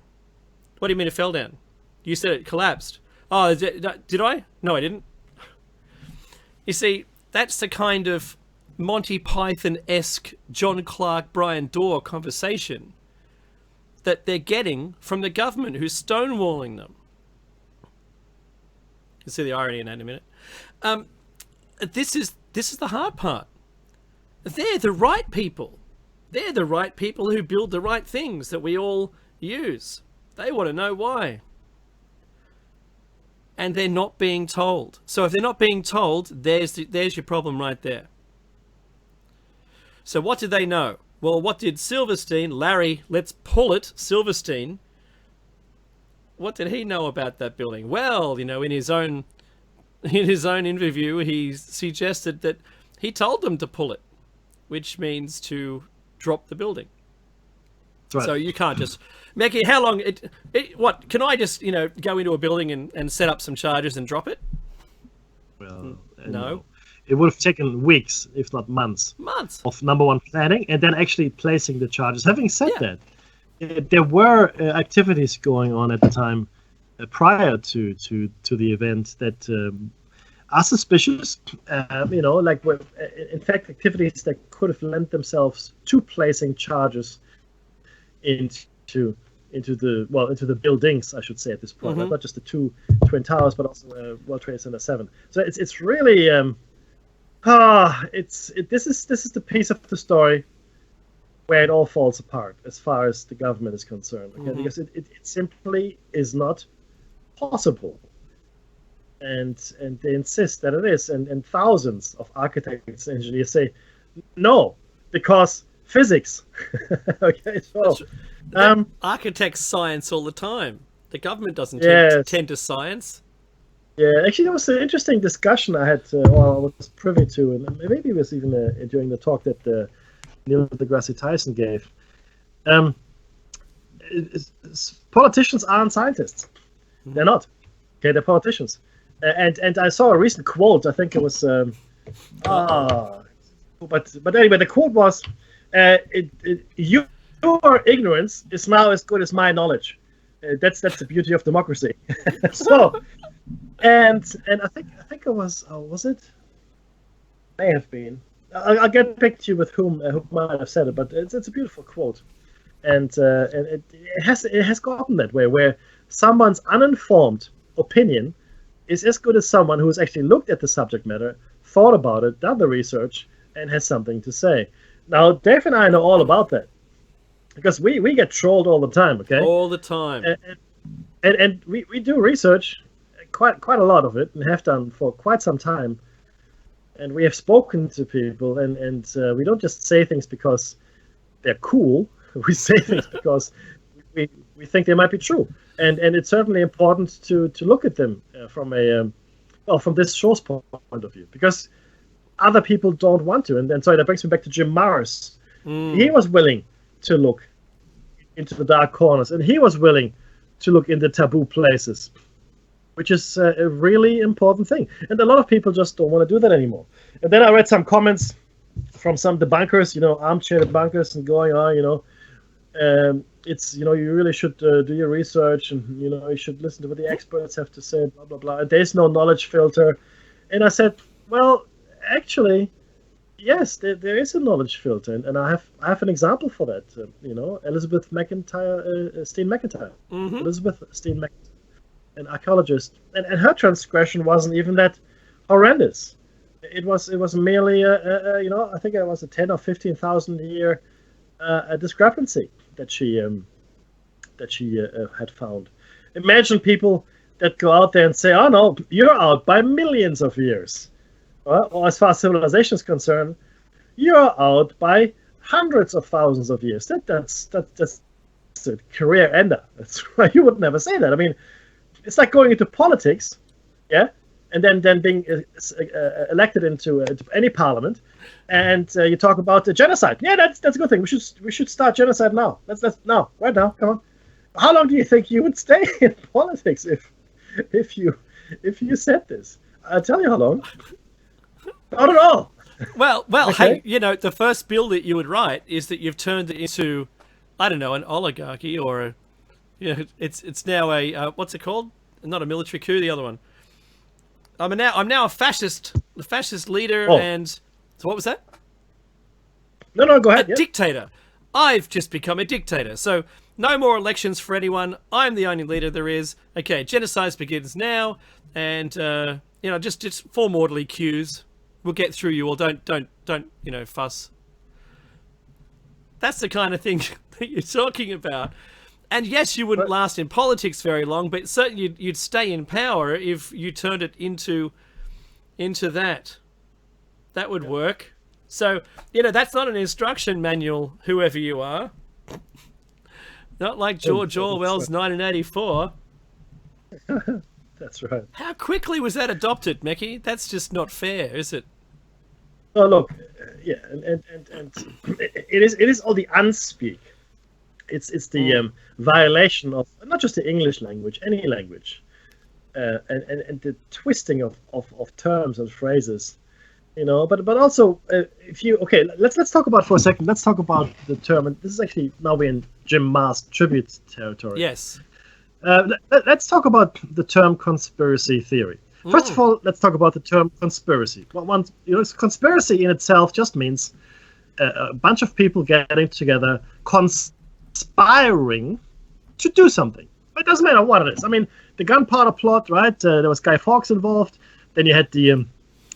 What do you mean it fell down? You said it collapsed. Oh, did I? No, I didn't. You see, that's the kind of Monty Python-esque John Clark, Brian Dorr conversation that they're getting from the government who's stonewalling them. You'll see the irony in that in a minute. This is the hard part. They're the right people. They're the right people who build the right things that we all use. They want to know why. And they're not being told. So if they're not being told, there's your problem right there. So what did they know? Well, what did Silverstein, Larry, let's pull it, Silverstein, what did he know about that building? Well, in his own interview, he suggested that he told them to pull it, which means to drop the building. Right. So you can't just... Mackie, how long... What, can I just, go into a building and set up some charges and drop it? Well, no. It would have taken weeks, if not months. Of number one, planning, and then actually placing the charges. Having said that, there were activities going on at the time prior to the event that are suspicious. In fact, activities that could have lent themselves to placing charges into into the buildings, I should say, at this point. Mm-hmm. Not just the two twin towers, but also World Trade Center 7. So it's really this is the piece of the story where it all falls apart as far as the government is concerned. Okay? Mm-hmm. Because it simply is not possible. And they insist that it is, and thousands of architects and engineers say no, because physics. Okay, so architects science all the time. The government doesn't tend to science. Yeah, actually, there was an interesting discussion I had, or I was privy to, and maybe it was even during the talk that Neil deGrasse Tyson gave. Politicians aren't scientists; they're not. Okay, they're politicians. And I saw a recent quote. I think it was, but anyway, the quote was, "Your ignorance is now as good as my knowledge." That's the beauty of democracy. So, and I think it was it? May have been. I'll get back to you with who might have said it, but it's a beautiful quote, and it has gotten that way where someone's uninformed opinion is as good as someone who has actually looked at the subject matter, thought about it, done the research, and has something to say. Now, Dave and I know all about that because we get trolled all the time. Okay, all the time, and we do research, quite a lot of it, and have done for quite some time. And we have spoken to people, and we don't just say things because they're cool. We say things because we think they might be true. And it's certainly important to look at them from this show's point of view, because other people don't want to. And so that brings me back to Jim Marrs. He was willing to look into the dark corners, and he was willing to look in the taboo places, which is a really important thing. And a lot of people just don't want to do that anymore. And then I read some comments from some debunkers, armchair debunkers, and going on, it's, you really should do your research, and, you should listen to what the experts have to say, blah, blah, blah. There's no knowledge filter. And I said, well, actually, yes, there is a knowledge filter. And I have an example for that, Elizabeth Steen McIntyre. Mm-hmm. Elizabeth Steen McIntyre, an archaeologist. And her transgression wasn't even that horrendous. It was merely, I think it was a 10 or 15,000 year discrepancy that she had found. Imagine people that go out there and say, "Oh no, you're out by millions of years," or as far as civilization is concerned, you're out by hundreds of thousands of years. That's a career ender. That's why you would never say that. I mean, it's like going into politics, yeah, and then being elected into any parliament. And you talk about the genocide. Yeah, that's a good thing. We should start genocide now. Let's now, right now. Come on. How long do you think you would stay in politics if you said this? I'll tell you how long. Not at all. Well. Okay. Hey, the first bill that you would write is that you've turned it into, I don't know, an oligarchy, or it's now a what's it called? Not a military coup. The other one. I'm now a fascist leader, and. So what was that? No, go ahead. A dictator. I've just become a dictator. So no more elections for anyone. I'm the only leader there is. Okay, genocide begins now, and just form orderly queues. We'll get through you all. Don't fuss. That's the kind of thing that you're talking about. And yes, you wouldn't last in politics very long, but certainly you'd stay in power if you turned it into that. That would work. So, that's not an instruction manual, whoever you are. Not like George Orwell's 1984. That's right. How quickly was that adopted, Mecky? That's just not fair, is it? Oh, look, yeah, and it is all the unspeak. It's the violation of not just the English language, any language, and the twisting of terms and phrases. But also let's talk about for a second. Let's talk about the term, and this is actually now we're in Jim Marrs tribute territory. Yes. Let's talk about the term conspiracy theory. First of all, let's talk about the term conspiracy. Well, conspiracy in itself just means a bunch of people getting together, conspiring to do something. It doesn't matter what it is. I mean, the gunpowder plot, right? There was Guy Fawkes involved. Then you had the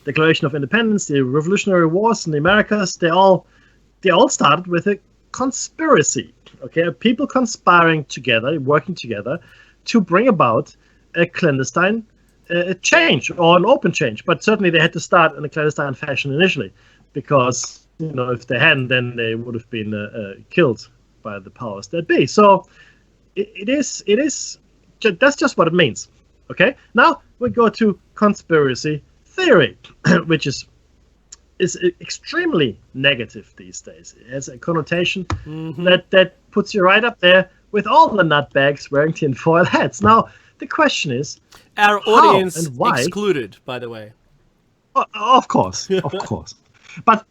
Declaration of Independence, the Revolutionary Wars in the Americas. They all started with a conspiracy. Okay, people conspiring together, working together, to bring about a clandestine change or an open change. But certainly they had to start in a clandestine fashion initially, because if they hadn't, then they would have been killed by the powers that be. So it is. That's just what it means. Okay. Now we go to conspiracy theory, which is extremely negative these days. It has a connotation that puts you right up there with all the nutbags wearing tinfoil hats. Now the question is, our audience and why, excluded, by the way. Of course, of course. But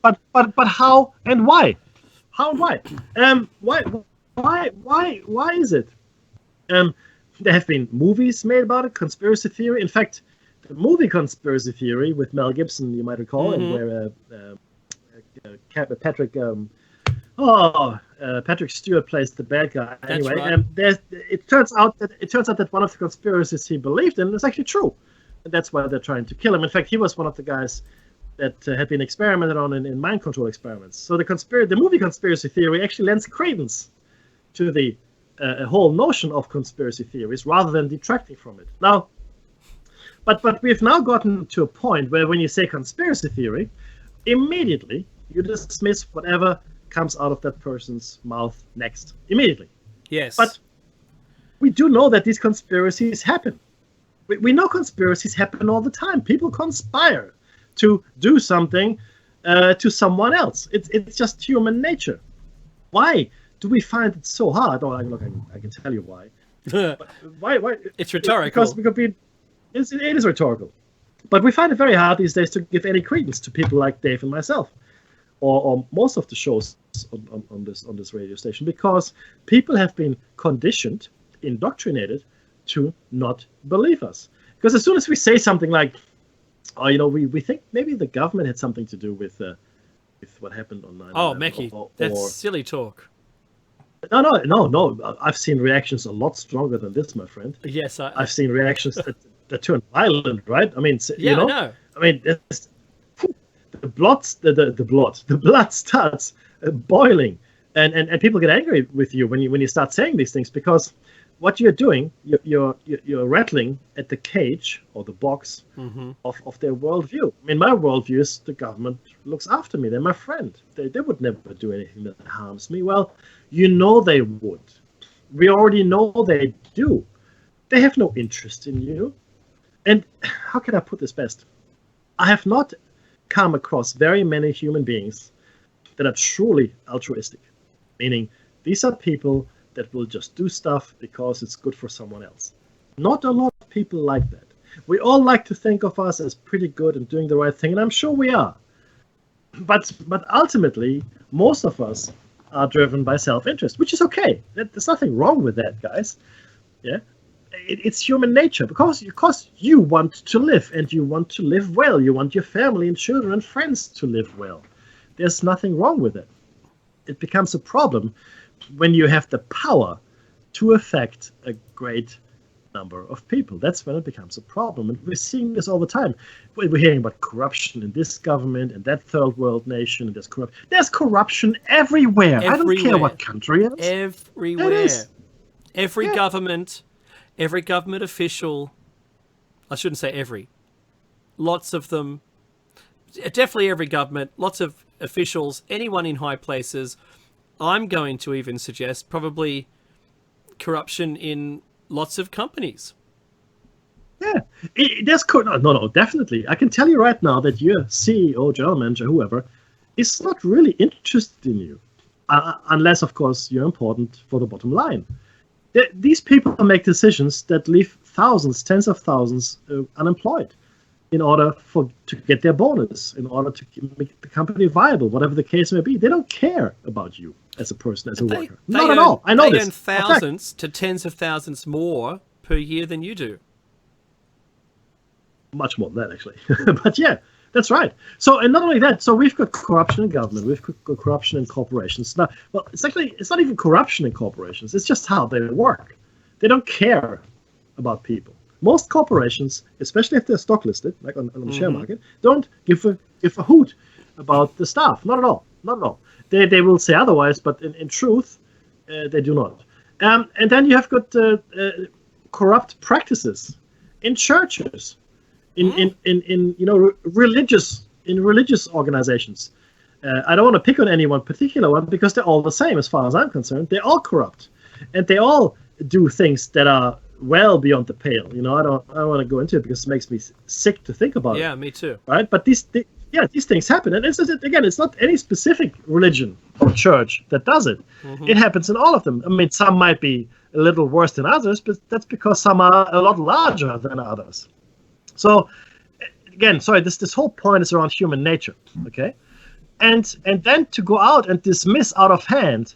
how and why? How and why? Why is it? There have been movies made about it, conspiracy theory. In fact, the movie Conspiracy Theory with Mel Gibson, you might recall, and where Patrick Stewart plays the bad guy. Anyway, right. It turns out that one of the conspiracies he believed in is actually true, and that's why they're trying to kill him. In fact, he was one of the guys that had been experimented on in mind control experiments. So the movie Conspiracy Theory actually lends credence to the whole notion of conspiracy theories rather than detracting from it. Now, but we've now gotten to a point where when you say conspiracy theory, immediately you dismiss whatever comes out of that person's mouth next. Immediately. Yes. But we do know that these conspiracies happen. We know conspiracies happen all the time. People conspire to do something to someone else. It's just human nature. Why do we find it so hard? Oh, look, I can tell you why. But why? It's rhetorical. Because it is rhetorical. But we find it very hard these days to give any credence to people like Dave and myself, or most of the shows on this radio station, because people have been conditioned, indoctrinated to not believe us. Because as soon as we say something like, we think maybe the government had something to do with what happened on 9/11. Oh, Mekki, that's silly talk. No. I've seen reactions a lot stronger than this, my friend. Yes, I've seen reactions that turn violent, right? I mean, I know. I mean, the blood starts boiling, and people get angry with you when you start saying these things, because what you're doing, you're rattling at the cage or the box of their worldview. I mean, my worldview is the government looks after me. They're my friend. They would never do anything that harms me. Well, they would. We already know they do. They have no interest in you. And how can I put this best? I have not come across very many human beings that are truly altruistic. Meaning, these are people that will just do stuff because it's good for someone else. Not a lot of people like that. We all like to think of us as pretty good and doing the right thing, and I'm sure we are. But ultimately, most of us are driven by self-interest, which is okay. There's nothing wrong with that, guys. Yeah, it's human nature, because you want to live, and you want to live well. You want your family and children and friends to live well. There's nothing wrong with it. It becomes a problem when you have the power to affect a great number of people. That's when it becomes a problem. And we're seeing this all the time. We're hearing about corruption in this government and that third world nation. And there's corruption everywhere. I don't care what country it is. Everywhere. It is. Every government official, I shouldn't say every, lots of them, definitely every government, lots of officials, anyone in high places. I'm going to even suggest probably corruption in lots of companies. Yeah, no, definitely. I can tell you right now that your CEO, general manager, whoever, is not really interested in you, unless, of course, you're important for the bottom line. These people make decisions that leave thousands, tens of thousands unemployed in order to get their bonus, in order to make the company viable, whatever the case may be. They don't care about you as a person, as a worker. Not at all. I know this. They earn thousands to tens of thousands more per year than you do. Much more than that, actually. But yeah, That's right. So, and not only that, so we've got corruption in government, we've got corruption in corporations. Now, well, it's not even corruption in corporations. It's just how they work. They don't care about people. Most corporations, especially if they're stock listed, like on the share market, don't give a hoot about the staff. Not at all. Not at all. They will say otherwise, but in truth, they do not. And then you have got corrupt practices in churches. In religious organizations. I don't want to pick on any one particular one because they're all the same as far as I'm concerned. They're all corrupt, and they all do things that are well beyond the pale. I don't want to go into it because it makes me sick to think about it. Yeah, me too. Right, but these things happen, and it's not any specific religion or church that does it. It happens in all of them. I mean, some might be a little worse than others, but that's because some are a lot larger than others. So, again, sorry, this whole point is around human nature, okay? And then to go out and dismiss out of hand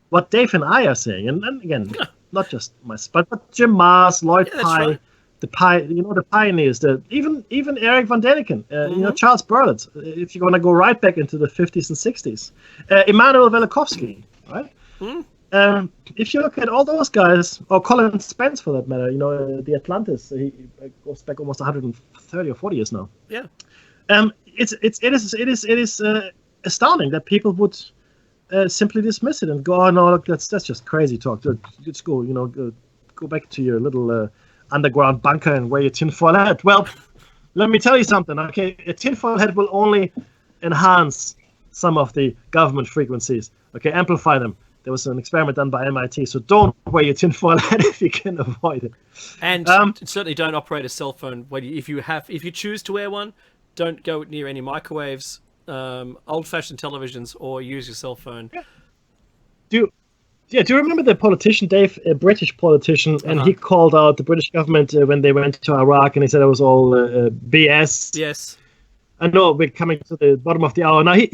what Dave and I are saying, and again, not just myself, but Jim Mars, Lloyd Pye, the pioneers, even Eric van Däniken, Charles Berlitz, if you're going to go right back into the 50s and 60s, Immanuel Velikovsky, right? If you look at all those guys, or Colin Spence for that matter, the Atlantis, he goes back almost 130 or 40 years now. Yeah. It is astounding that people would simply dismiss it and go, oh no, look, that's just crazy talk. Let's go, go back to your little underground bunker and wear your tinfoil hat. Well, let me tell you something. Okay, a tinfoil hat will only enhance some of the government frequencies. Okay, amplify them. There was an experiment done by MIT, so don't wear your tinfoil hat if you can avoid it. And certainly don't operate a cell phone. If you choose to wear one, don't go near any microwaves, old-fashioned televisions, or use your cell phone. Yeah. Do you remember the politician, Dave, a British politician, and he called out the British government when they went to Iraq, and he said it was all BS. Yes. I know we're coming to the bottom of the hour. Now, he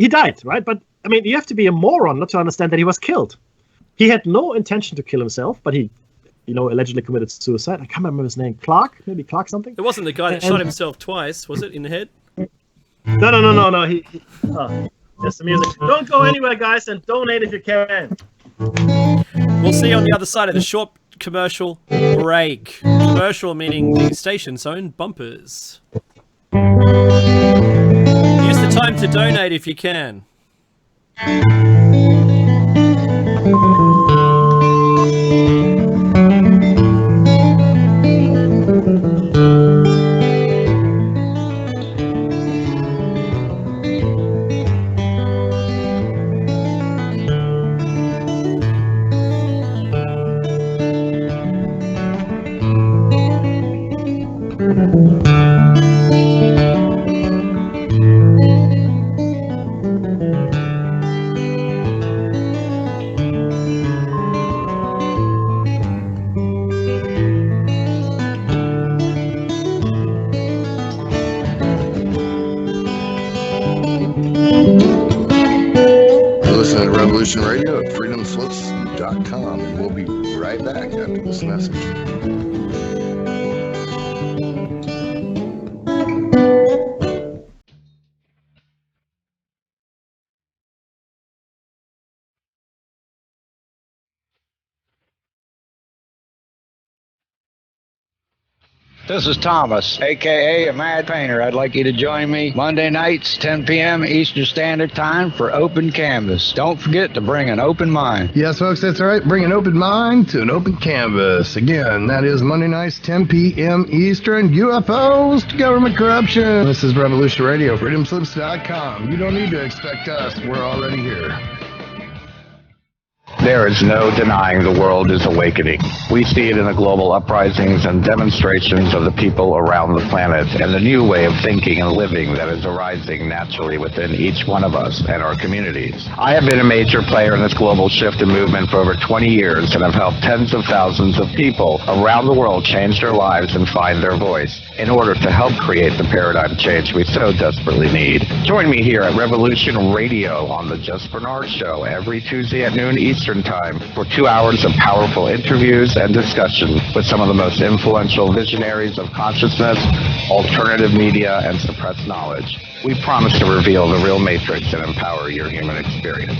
died, right? But, I mean, you have to be a moron not to understand that he was killed. He had no intention to kill himself, but he, allegedly committed suicide. I can't remember his name. Maybe Clark something? It wasn't the guy that shot himself twice, was it, in the head? No. That's the music. Don't go anywhere, guys, and donate if you can. We'll see you on the other side of the short commercial break. Commercial meaning the station's own bumpers. Use the time to donate if you can. Listen to Revolution Radio at freedomslips.com, and we'll be right back after this message. This is Thomas, a.k.a. a Mad Painter. I'd like you to join me Monday nights, 10 p.m. Eastern Standard Time for Open Canvas. Don't forget to bring an open mind. Yes, folks, that's right. Bring an open mind to an open canvas. Again, that is Monday nights, 10 p.m. Eastern. UFOs to government corruption. This is Revolution Radio, freedomslips.com. You don't need to expect us. We're already here. There is no denying the world is awakening. We see it in the global uprisings and demonstrations of the people around the planet and the new way of thinking and living that is arising naturally within each one of us and our communities. I have been a major player in this global shift and movement for over 20 years and have helped tens of thousands of people around the world change their lives and find their voice. in order to help create the paradigm change we so desperately need. Join me here at Revolution Radio on the Just Bernard Show every Tuesday at noon Eastern Time for 2 hours of powerful interviews and discussion with some of the most influential visionaries of consciousness, alternative media, and suppressed knowledge. We promise to reveal the real matrix and empower your human experience.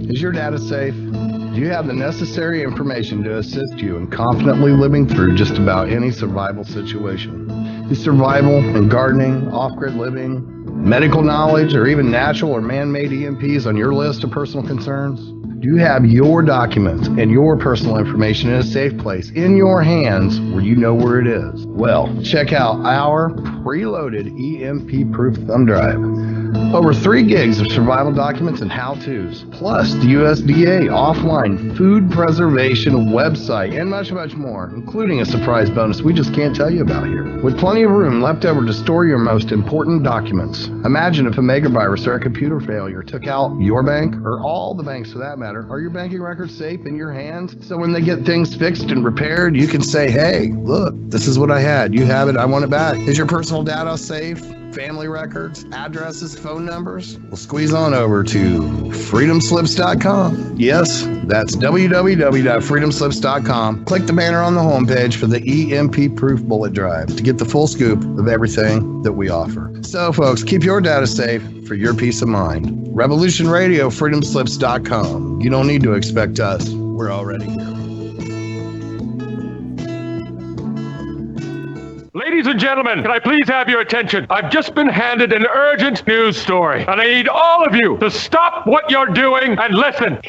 Is your data safe? Do you have the necessary information to assist you in confidently living through just about any survival situation? Is survival and gardening, off-grid living, medical knowledge, or even natural or man-made EMPs on your list of personal concerns? Do you have your documents and your personal information in a safe place in your hands where you know where it is? Well, check out our preloaded EMP-proof thumb drive. Over 3 gigs of survival documents and how-tos, plus the USDA offline food preservation website, and much, much more, including a surprise bonus we just can't tell you about here. With plenty of room left over to store your most important documents. Imagine if a megavirus or a computer failure took out your bank, or all the banks for that matter. Are your banking records safe in your hands? So when they get things fixed and repaired, you can say, hey, look, this is what I had. You have it. I want it back. Is your personal data safe? Family records, addresses, phone numbers? Well, squeeze on over to freedomslips.com. Yes, that's www.freedomslips.com. Click the banner on the homepage for the EMP-proof bullet drive to get the full scoop of everything that we offer. So, folks, keep your data safe for your peace of mind. Revolution Radio, freedomslips.com. You don't need to expect us. We're already here. Ladies and gentlemen, can I please have your attention? I've just been handed an urgent news story, and I need all of you to stop what you're doing and listen.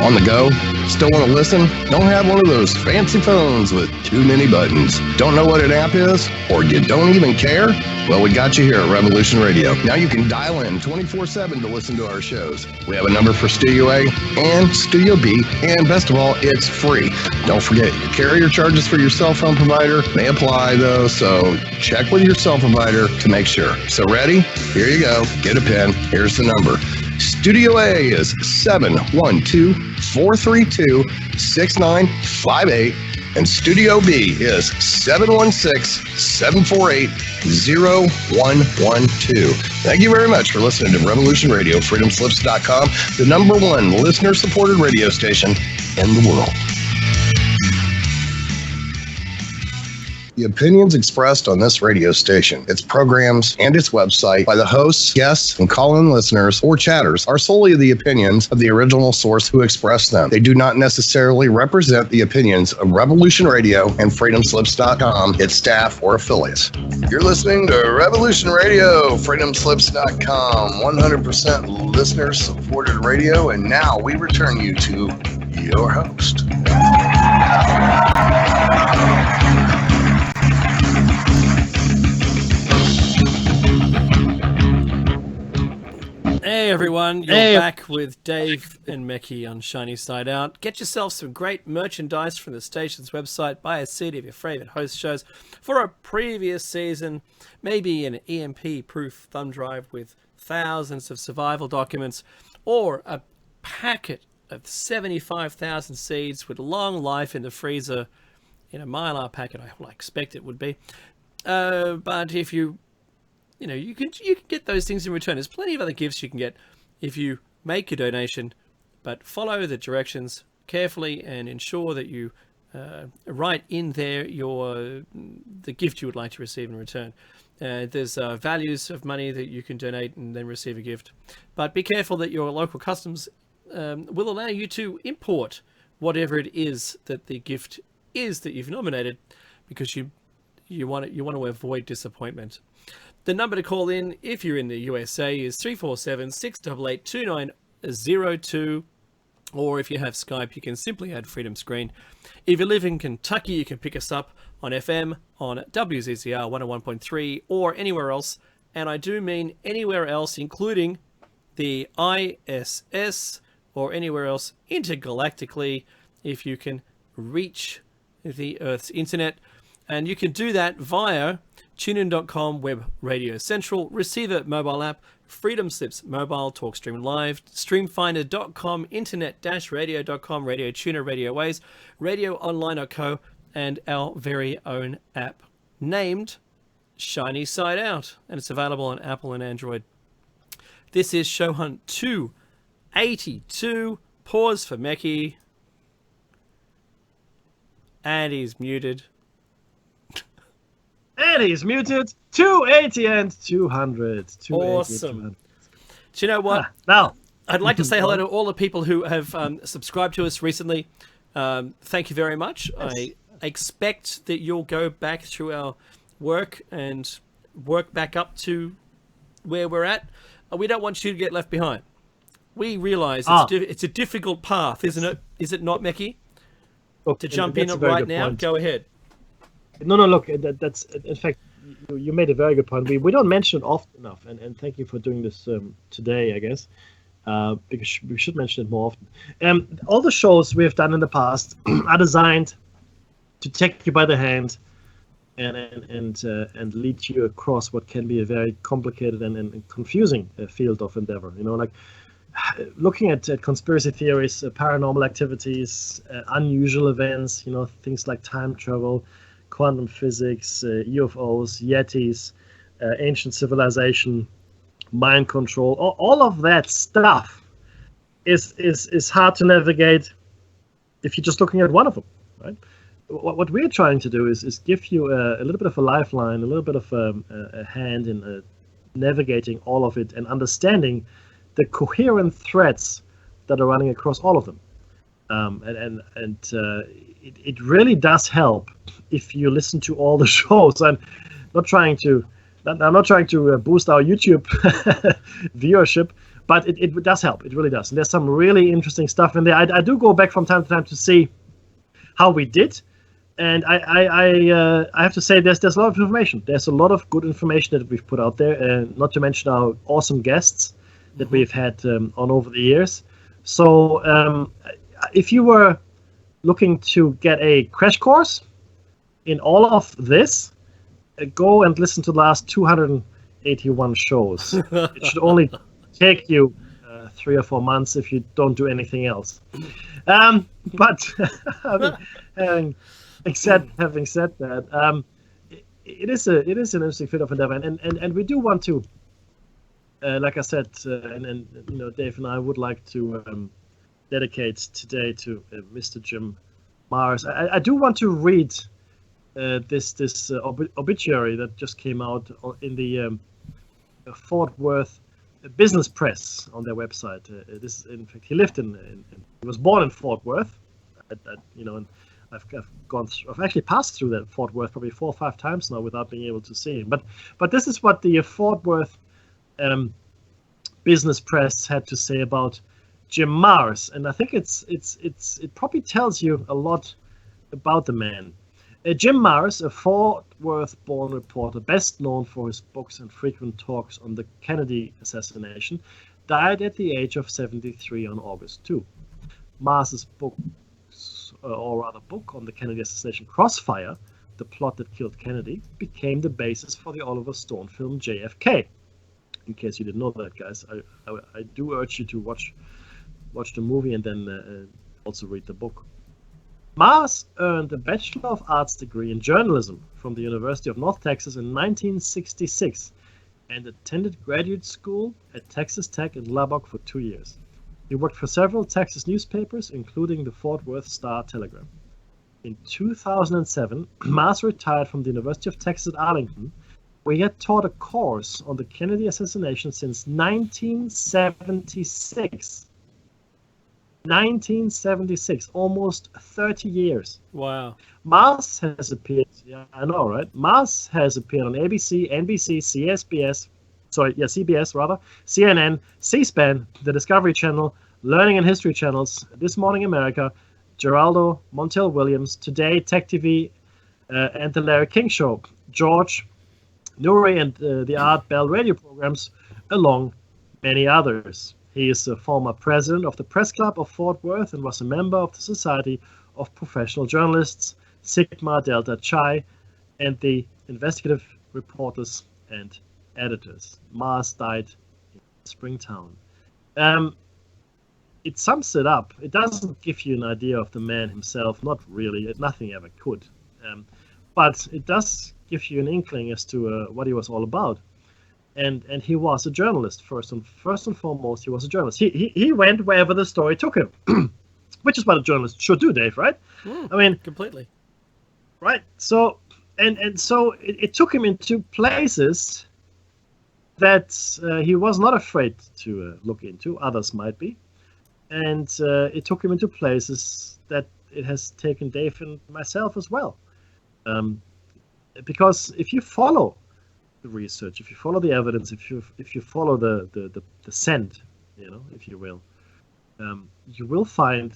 On the go? Still want to listen? Don't have one of those fancy phones with too many buttons. Don't know what an app is? Or you don't even care? Well, we got you here at Revolution Radio. Now you can dial in 24/7 to listen to our shows. We have a number for Studio A and Studio B, and best of all, it's free. Don't forget, carrier charges for your cell phone provider may apply though, so check with your cell provider to make sure. So ready? Here you go. Get a pen. Here's the number. Studio A is 712-432-6958, and Studio B is 716-748-0112. Thank you very much for listening to Revolution Radio, freedomslips.com, the #1 listener-supported radio station in the world. The opinions expressed on this radio station, its programs, and its website by the hosts, guests, and call-in listeners or chatters are solely the opinions of the original source who expressed them. They do not necessarily represent the opinions of Revolution Radio and freedomslips.com, its staff, or affiliates. You're listening to Revolution Radio, freedomslips.com, 100% listener-supported radio, and now we return you to your host. Hey everyone, you're back with Dave and Mekki on Shiny Side Out. Get yourself some great merchandise from the station's website. Buy a CD of your favorite host shows for a previous season. Maybe an EMP-proof thumb drive with thousands of survival documents, or a packet of 75,000 seeds with long life in the freezer in a Mylar packet. I expect it would be. But if you can get those things in return. There's plenty of other gifts you can get if you make a donation, but follow the directions carefully and ensure that you write in there the gift you would like to receive in return. There's values of money that you can donate and then receive a gift, but be careful that your local customs will allow you to import whatever it is that the gift is that you've nominated, because you want to avoid disappointment. The number to call in if you're in the USA is 347-688-2902, or if you have Skype, you can simply add Freedom Screen. If you live in Kentucky, you can pick us up on FM on WZZR 101.3 or anywhere else, and I do mean anywhere else, including the ISS, or anywhere else intergalactically if you can reach the Earth's internet. And you can do that via TuneIn.com, Web Radio Central, Receiver mobile app, Freedom Slips mobile, TalkStream Live, StreamFinder.com, Internet-Radio.com, Radio Tuner, Radio Ways, RadioOnline.co, and our very own app named Shiny Side Out, and it's available on Apple and Android. This is Show Hunt 282. Pause for Mechie. And he's muted. And he's muted. 280 and 200. 280 Awesome. and 200. Do you know what? Now, I'd like to say hello to all the people who have subscribed to us recently. Thank you very much. Yes. I expect that you'll go back through our work and work back up to where we're at. We don't want you to get left behind. We realise it's a difficult path, isn't it? Is it not, Mechie? look, To jump in that's a very right good now, point. go ahead. No, look, that's in fact, you made a very good point. We don't mention it often enough, and thank you for doing this today, I guess, because we should mention it more often. All the shows we have done in the past are designed to take you by the hand and lead you across what can be a very complicated and confusing field of endeavor. You know, like looking at conspiracy theories, paranormal activities, unusual events. You know, things like time travel, quantum physics, UFOs, Yetis, ancient civilization, mind control. All of that stuff is hard to navigate if you're just looking at one of them, right? What we're trying to do is give you a little bit of a lifeline, a little bit of a hand in navigating all of it and understanding the coherent threads that are running across all of them. It really does help if you listen to all the shows. I'm not trying to boost our YouTube viewership, but it does help. It really does. And there's some really interesting stuff in there. I do go back from time to time to see how we did, and I have to say there's a lot of information. There's a lot of good information that we've put out there, not to mention our awesome guests that we've had on over the years. So if you were looking to get a crash course in all of this, go and listen to the last 281 shows. It should only take you 3 or 4 months if you don't do anything else. But having said that, it is an interesting field of endeavor, and we do want to, like I said, and you know, Dave and I would like to dedicate today to Mr. Jim Marrs. I do want to read this obituary that just came out in the Fort Worth Business Press on their website. This, in fact, he lived he was born in Fort Worth. You know, and I've actually passed through that Fort Worth probably 4 or 5 times now without being able to see him. But this is what the Fort Worth Business Press had to say about Jim Marrs, and I think it probably tells you a lot about the man. Jim Marrs, a Fort Worth-born reporter, best known for his books and frequent talks on the Kennedy assassination, died at the age of 73 on August 2. Marrs's book on the Kennedy assassination, Crossfire, The Plot That Killed Kennedy, became the basis for the Oliver Stone film JFK. In case you didn't know that, guys, I do urge you to watch the movie and then also read the book. Marrs earned a Bachelor of Arts degree in journalism from the University of North Texas in 1966 and attended graduate school at Texas Tech in Lubbock for 2 years. He worked for several Texas newspapers, including the Fort Worth Star-Telegram. In 2007, Marrs retired from the University of Texas at Arlington, where he had taught a course on the Kennedy assassination since 1976. 1976, almost 30 years. Wow. Marrs has appeared, yeah, I know, right? Marrs has appeared on ABC, NBC, CBS, CNN, C-SPAN, the Discovery Channel, Learning and History Channels, This Morning America, Geraldo, Montel Williams, Today, Tech TV, and The Larry King Show, George, Nuri, and the Art Bell radio programs, along many others. He is a former president of the Press Club of Fort Worth and was a member of the Society of Professional Journalists, Sigma Delta Chi, and the Investigative Reporters and Editors. Mars died in Springtown. It sums it up. It doesn't give you an idea of the man himself, not really. Nothing ever could. But it does give you an inkling as to what he was all about. And he was a journalist first and foremost. He was a journalist. He went wherever the story took him, which is what a journalist should do, Dave. Right? I mean, completely. Right. So so it took him into places that he was not afraid to look into. Others might be, and it took him into places that it has taken Dave and myself as well. Because if you follow the research, if you follow the evidence, if you follow the scent, if you will, you will find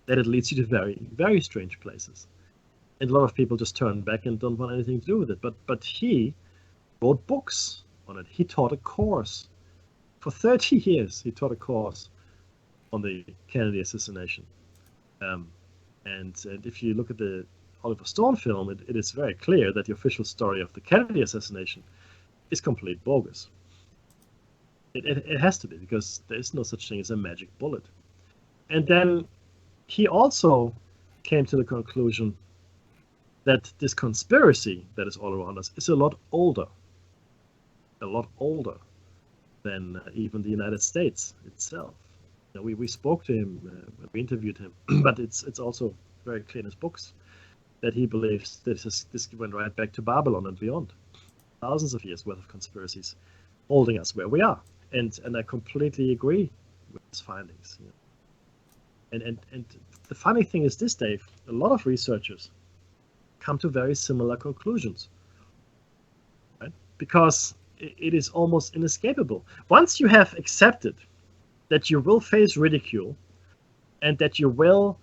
that it leads you to very, very strange places. And a lot of people just turn back and don't want anything to do with it. But he wrote books on it. He taught a course. For 30 years, he taught a course on the Kennedy assassination. And if you look at the Oliver Stone film, it is very clear that the official story of the Kennedy assassination is complete bogus. It has to be, because there is no such thing as a magic bullet. And then he also came to the conclusion that this conspiracy that is all around us is a lot older than even the United States itself. We spoke to him, we interviewed him, but it's also very clear in his books that he believes that this went right back to Babylon and beyond. Thousands of years worth of conspiracies holding us where we are. And I completely agree with his findings. And the funny thing is this, Dave, a lot of researchers come to very similar conclusions, right? Because it is almost inescapable. Once you have accepted that you will face ridicule and that you will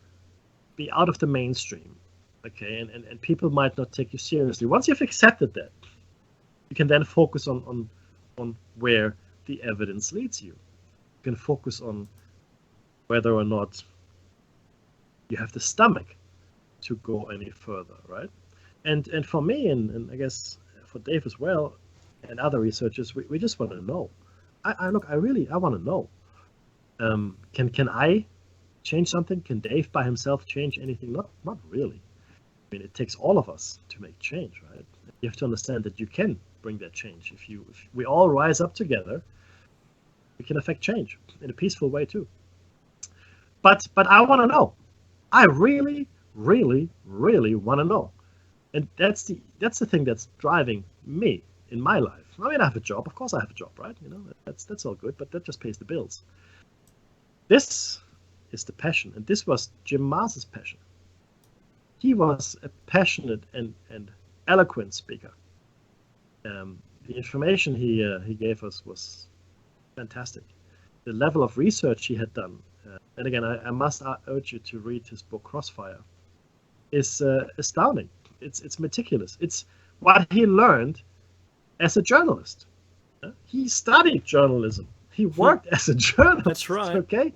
be out of the mainstream, okay, and people might not take you seriously. Once you've accepted that, you can then focus on where the evidence leads you. You can focus on whether or not you have the stomach to go any further, right? And for me, and I guess for Dave as well, and other researchers, we just want to know. I want to know. Can I change something? Can Dave by himself change anything? Not really. I mean, it takes all of us to make change, right? You have to understand that you can bring that change. If we all rise up together, we can affect change in a peaceful way too. But I want to know. I really, really, really want to know. And that's the thing that's driving me in my life. I mean, I have a job. Of course I have a job, right? That's all good, but that just pays the bills. This is the passion, and this was Jim Mars's passion. He was a passionate and eloquent speaker. The information he gave us was fantastic. The level of research he had done, and again, I must urge you to read his book Crossfire, is astounding. It's meticulous. It's what he learned as a journalist. He studied journalism. He worked as a journalist. That's right. Okay.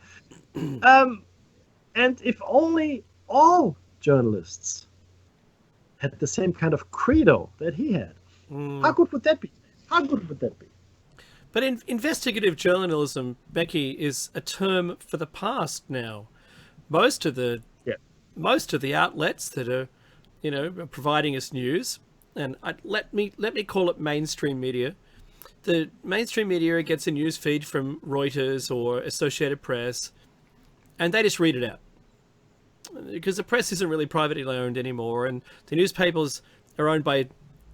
And if only all journalists had the same kind of credo that he had, how good would that be? How good would that be? But investigative journalism, Becky, is a term for the past now. Most of the outlets that are, providing us news, and let me call it mainstream media. The mainstream media gets a news feed from Reuters or Associated Press, and they just read it out. Because the press isn't really privately owned anymore, and the newspapers are owned by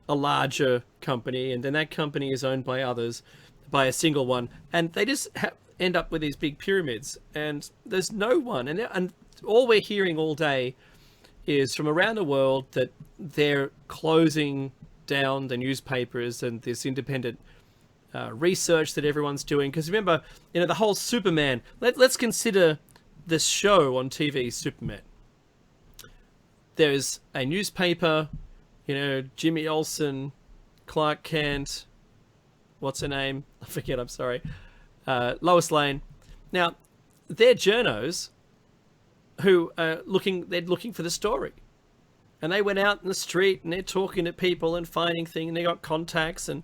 a larger company, and then that company is owned by others, by a single one, and they just end up with these big pyramids, and there's no one. And all we're hearing all day is from around the world that they're closing down the newspapers and this independent research that everyone's doing. Because remember, the whole Superman. Let's consider the show on TV, Superman. There's a newspaper, Jimmy Olsen, Clark Kent, what's her name? I forget, I'm sorry. Lois Lane. Now, they're journos who are looking for the story. And they went out in the street and they're talking to people and finding things, and they got contacts, and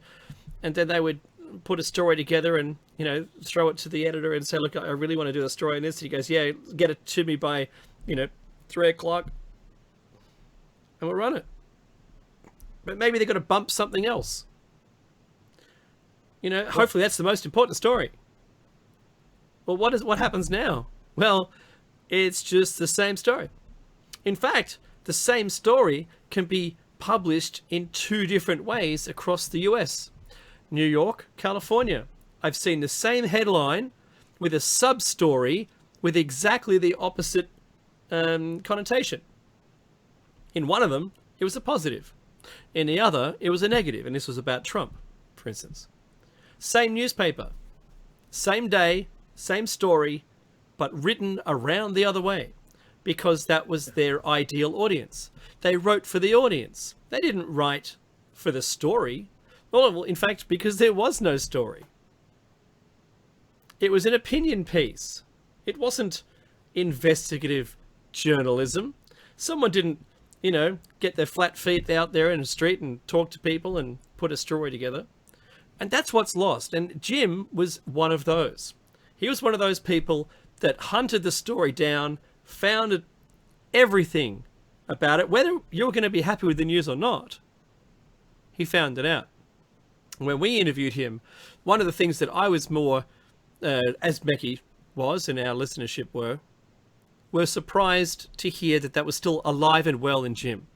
then they would put a story together and, you know, throw it to the editor and say, look, I really want to do a story on this. And he goes, yeah, get it to me by, 3:00, and we'll run it. But maybe they've got to bump something else. Hopefully that's the most important story. Well, what happens now? Well, it's just the same story. In fact, the same story can be published in 2 different ways across the US. New York, California. I've seen the same headline with a sub-story with exactly the opposite connotation. In one of them, it was a positive. In the other, it was a negative, and this was about Trump, for instance. Same newspaper, same day, same story, but written around the other way, because that was their ideal audience. They wrote for the audience. They didn't write for the story. Well, in fact, because there was no story. It was an opinion piece. It wasn't investigative journalism. Someone didn't, get their flat feet out there in the street and talk to people and put a story together. And that's what's lost. And Jim was one of those. He was one of those people that hunted the story down, found everything about it, whether you were going to be happy with the news or not. He found it out. When we interviewed him, one of the things that I was more, as Becky was and our listenership were surprised to hear that was still alive and well in Jim.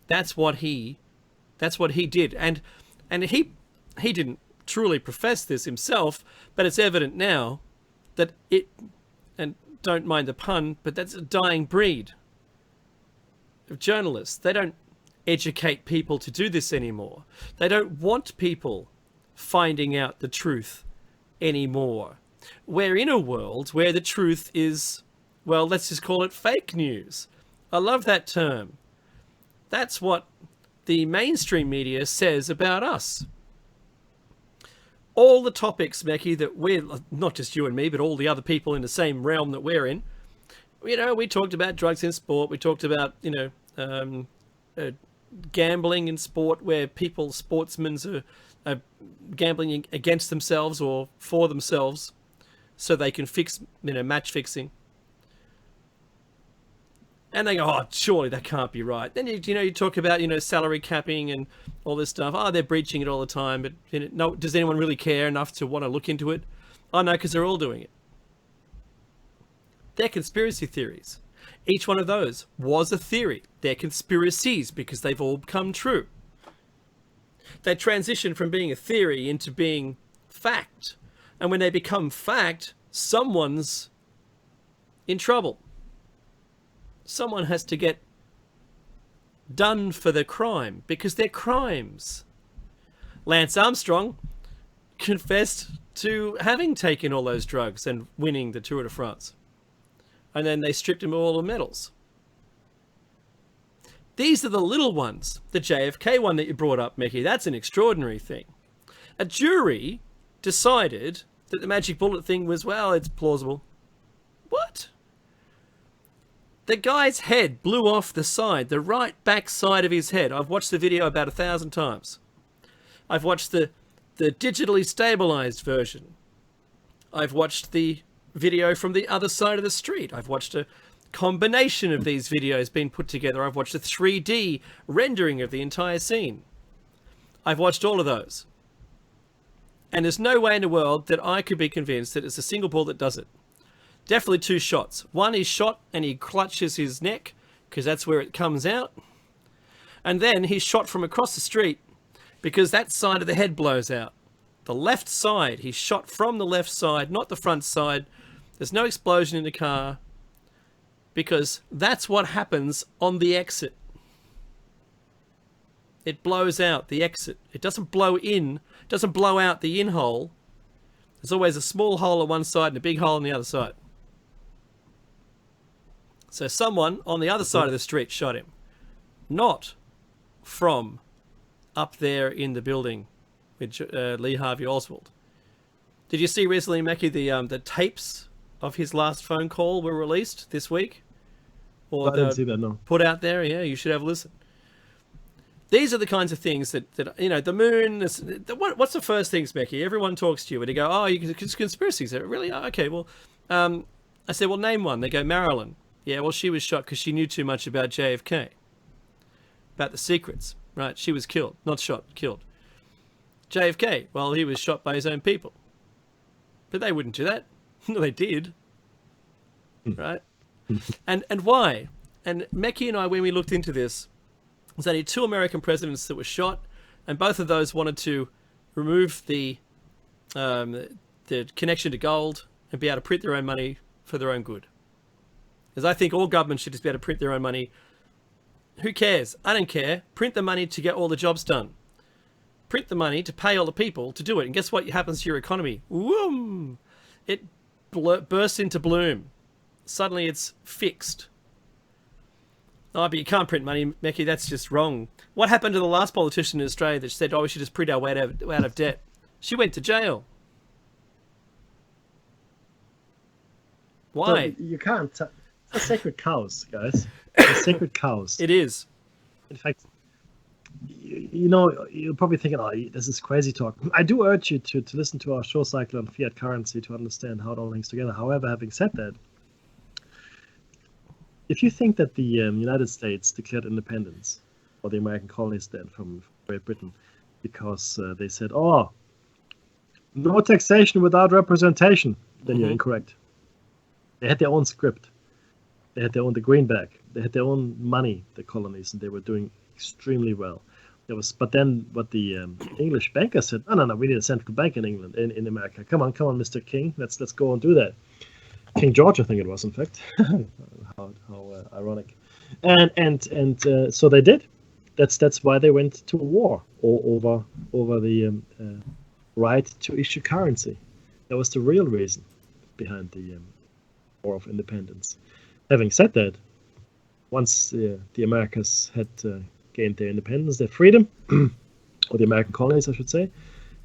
That's what he did. And he didn't truly profess this himself, but it's evident now that and don't mind the pun, but that's a dying breed of journalists. They don't educate people to do this anymore. They don't want people finding out the truth anymore. We're in a world where the truth is, well, let's just call it fake news. I love that term. That's what the mainstream media says about us. All the topics, Becky, that we're, not just you and me, but all the other people in the same realm that we're in, we talked about drugs in sport. We talked about, gambling in sport, where sportsmen are gambling against themselves or for themselves so they can fix, match fixing. And they go, oh, surely that can't be right. Then, you talk about, salary capping and all this stuff. Oh, they're breaching it all the time. But no, does anyone really care enough to want to look into it? Oh, no, because they're all doing it. They're conspiracy theories. Each one of those was a theory. They're conspiracies because they've all come true. They transition from being a theory into being fact. And when they become fact, someone's in trouble. Someone has to get done for the crime because they're crimes. Lance Armstrong confessed to having taken all those drugs and winning the Tour de France. And then they stripped him of all the medals. These are the little ones. The JFK one that you brought up, Mickey, that's an extraordinary thing. A jury decided that the magic bullet thing was, well, it's plausible. What? The guy's head blew off the side, the right back side of his head. I've watched the video about 1,000 times. I've watched the digitally stabilized version. I've watched the video from the other side of the street. I've watched a combination of these videos being put together. I've watched a 3D rendering of the entire scene. I've watched all of those. And there's no way in the world that I could be convinced that it's a single bullet that does it. Definitely 2 shots. One is shot and he clutches his neck because that's where it comes out. And then he's shot from across the street because that side of the head blows out. The left side, he's shot from the left side, not the front side. There's no explosion in the car because that's what happens on the exit. It blows out the exit. It doesn't blow in, it doesn't blow out the in hole. There's always a small hole on one side and a big hole on the other side. So someone on the other side of the street shot him. Not from up there in the building with Lee Harvey Oswald. Did you see recently, Mackie, the tapes of his last phone call were released this week? Or I didn't see that, no. put out there? Yeah, you should have a listen. These are the kinds of things that the moon. What's the first things, Becky? Everyone talks to you and they go, "Oh, it's conspiracies." Really? Oh, okay. Well, I said, "Well, name one." They go, "Marilyn." Yeah. Well, she was shot because she knew too much about JFK, about the secrets. Right? She was killed, not shot, killed. JFK. Well, he was shot by his own people, but they wouldn't do that. No, they did. Right? And why? And Mekki and I, when we looked into this, there's only 2 American presidents that were shot, and both of those wanted to remove the connection to gold and be able to print their own money for their own good. Because I think all governments should just be able to print their own money. Who cares? I don't care. Print the money to get all the jobs done. Print the money to pay all the people to do it. And guess what happens to your economy? Whoom! It bursts into bloom. Suddenly it's fixed. Oh, but you can't print money, Mekki. That's just wrong. What happened to the last politician in Australia that said, "Oh, we should just print our way out of debt"? She went to jail. Why? So you can't. It's sacred cows, guys. It's sacred cows. It is. In fact, you're probably thinking, "Oh, this is crazy talk." I do urge you to listen to our show cycle on fiat currency to understand how it all links together. However, having said that, if you think that the United States declared independence, or the American colonies then from Great Britain, because they said, "Oh, no taxation without representation," then you're incorrect. They had their own script. They had their own, the greenback. They had their own money, the colonies, and they were doing extremely well. But then what the English banker said, no, we need a central bank in England, in America. Come on, Mr. King, let's go and do that. King George, I think it was, in fact. how ironic. And so they did. That's why they went to war over the right to issue currency. That was the real reason behind the War of Independence. Having said that, once the Americas had gained their independence, their freedom, or the American colonies, I should say,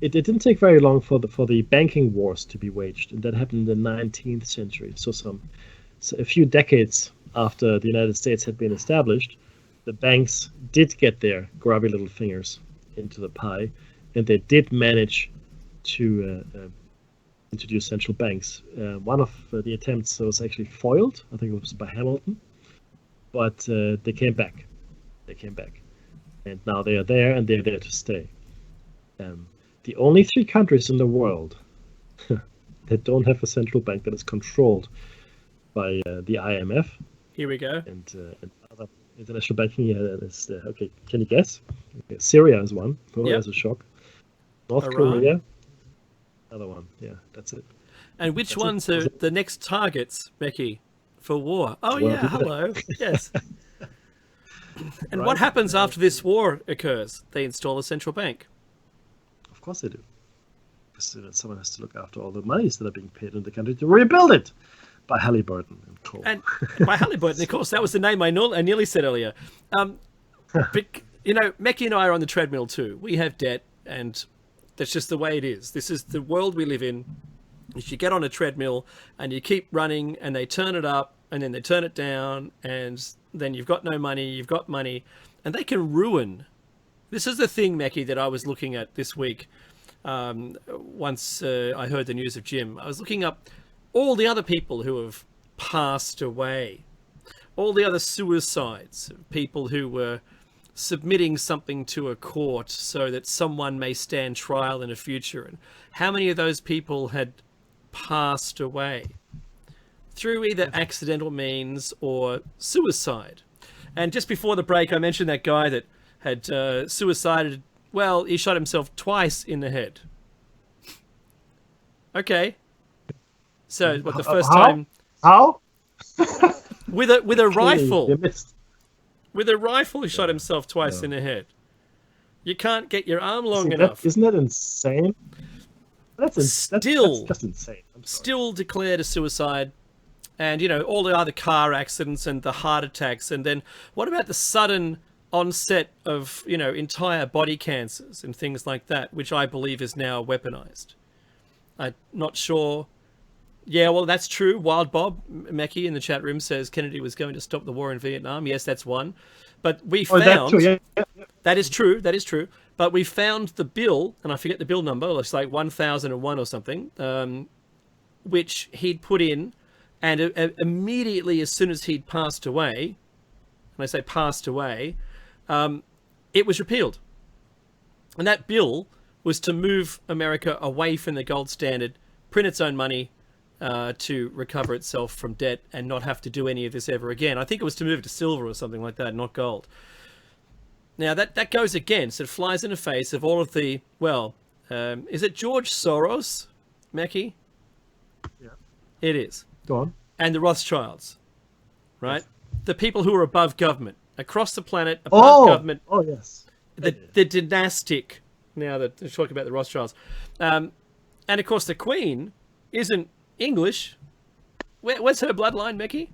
it didn't take very long for the banking wars to be waged, and that happened in the 19th century. So a few decades after the United States had been established, the banks did get their grubby little fingers into the pie, and they did manage to introduce central banks. One of the attempts was actually foiled. I think it was by Hamilton, but they came back. And now they are there, and they're there to stay. The only 3 countries in the world that don't have a central bank that is controlled by the IMF. Here we go. And other international banking. Is okay. Can you guess? Okay, Syria is one. Oh, yep. That's a shock. North Korea. Another one. Yeah, that's it. And which ones are the next targets, Becky, for war? Oh, well, yeah, hello. Yes. And right. What happens after this war occurs? They install a central bank. Of course they do. Because someone has to look after all the monies that are being paid in the country to rebuild it. By Halliburton and Co. And by Halliburton, of course, that was the name I nearly said earlier. But, Mekki and I are on the treadmill too. We have debt, and that's just the way it is. This is the world we live in. If you get on a treadmill and you keep running, and they turn it up, and then they turn it down, and then you've got no money, you've got money, and they can ruin. This is the thing, Mekki, that I was looking at this week. Once I heard the news of Jim, I was looking up all the other people who have passed away, all the other suicides, people who were submitting something to a court so that someone may stand trial in the future, and how many of those people had passed away through either accidental means or suicide. And just before the break, I mentioned that guy that had suicided. Well, he shot himself twice in the head. Okay. So, what, the first time? How? With a rifle. With a rifle, he shot himself twice in the head. You can't get your arm long enough. Isn't that insane? That's insane. Still declared a suicide. And, all the other car accidents and the heart attacks. And then what about the sudden onset of, entire body cancers and things like that, which I believe is now weaponized. I'm not sure. Yeah, well, that's true. Wild Bob Mackey in the chat room says Kennedy was going to stop the war in Vietnam. Yes, that's one. But we found... that's true, yeah. That is true. That is true. But we found the bill, and I forget the bill number. It's like 1001 or something, which he'd put in, and immediately as soon as he'd passed away, and I say passed away, it was repealed. And that bill was to move America away from the gold standard, print its own money to recover itself from debt and not have to do any of this ever again. I think it was to move it to silver or something like that, not gold. Now, that goes against, it flies in the face of all of the, is it George Soros, Mackie? Yeah. It is. Go on. And the Rothschilds, right? Yes. The people who are above government, across the planet, above government. Oh, yes. The dynastic, now that they're talking about the Rothschilds. And, of course, the Queen isn't English. Where's her bloodline, Mackie?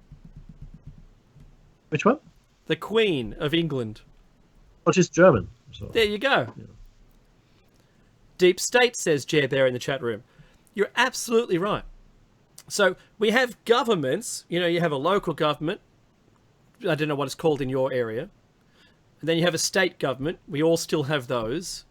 Which one? The Queen of England. Oh, she's German. So. There you go. Yeah. Deep state, says Jer Bear in the chat room. You're absolutely right. So we have governments, you have a local government. I don't know what it's called in your area. And then you have a state government. We all still have those.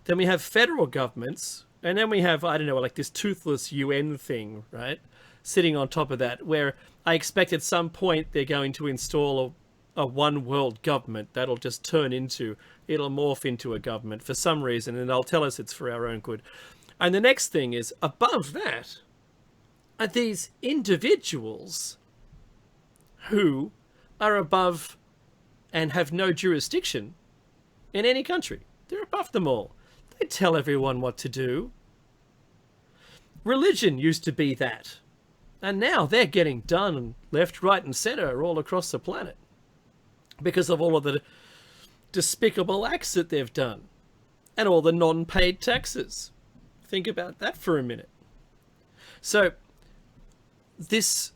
Then we have federal governments. And then we have, I don't know, like this toothless UN thing, right? Sitting on top of that, where I expect at some point they're going to install a one world government that'll just it'll morph into a government for some reason, and they'll tell us it's for our own good. And the next thing is, above that are these individuals who are above and have no jurisdiction in any country. They're above them all. They tell everyone what to do. Religion used to be that. And now they're getting done left, right, and center all across the planet because of all of the despicable acts that they've done and all the non-paid taxes. Think about that for a minute. So this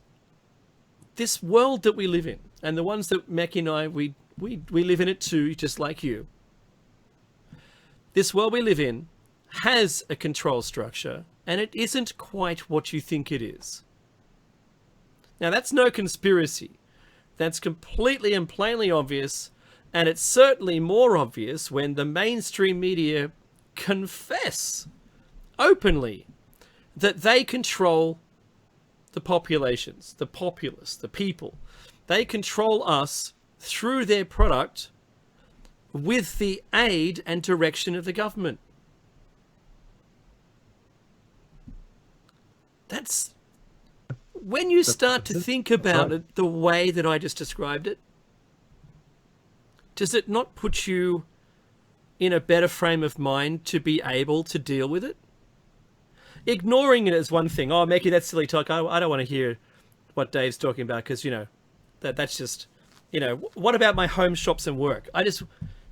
world that we live in, and the ones that Mackie and I, we live in it too, just like you. This world we live in has a control structure, and it isn't quite what you think it is. Now, that's no conspiracy. That's completely and plainly obvious, and it's certainly more obvious when the mainstream media confess openly that they control the populations, the populace, the people. They control us through their product with the aid and direction of the government. That's... When you start to think about it the way that I just described it, does it not put you in a better frame of mind to be able to deal with it? Ignoring it is one thing. Oh, Mackie, that's silly talk. I don't want to hear what Dave's talking about because, that's just, what about my home shops and work?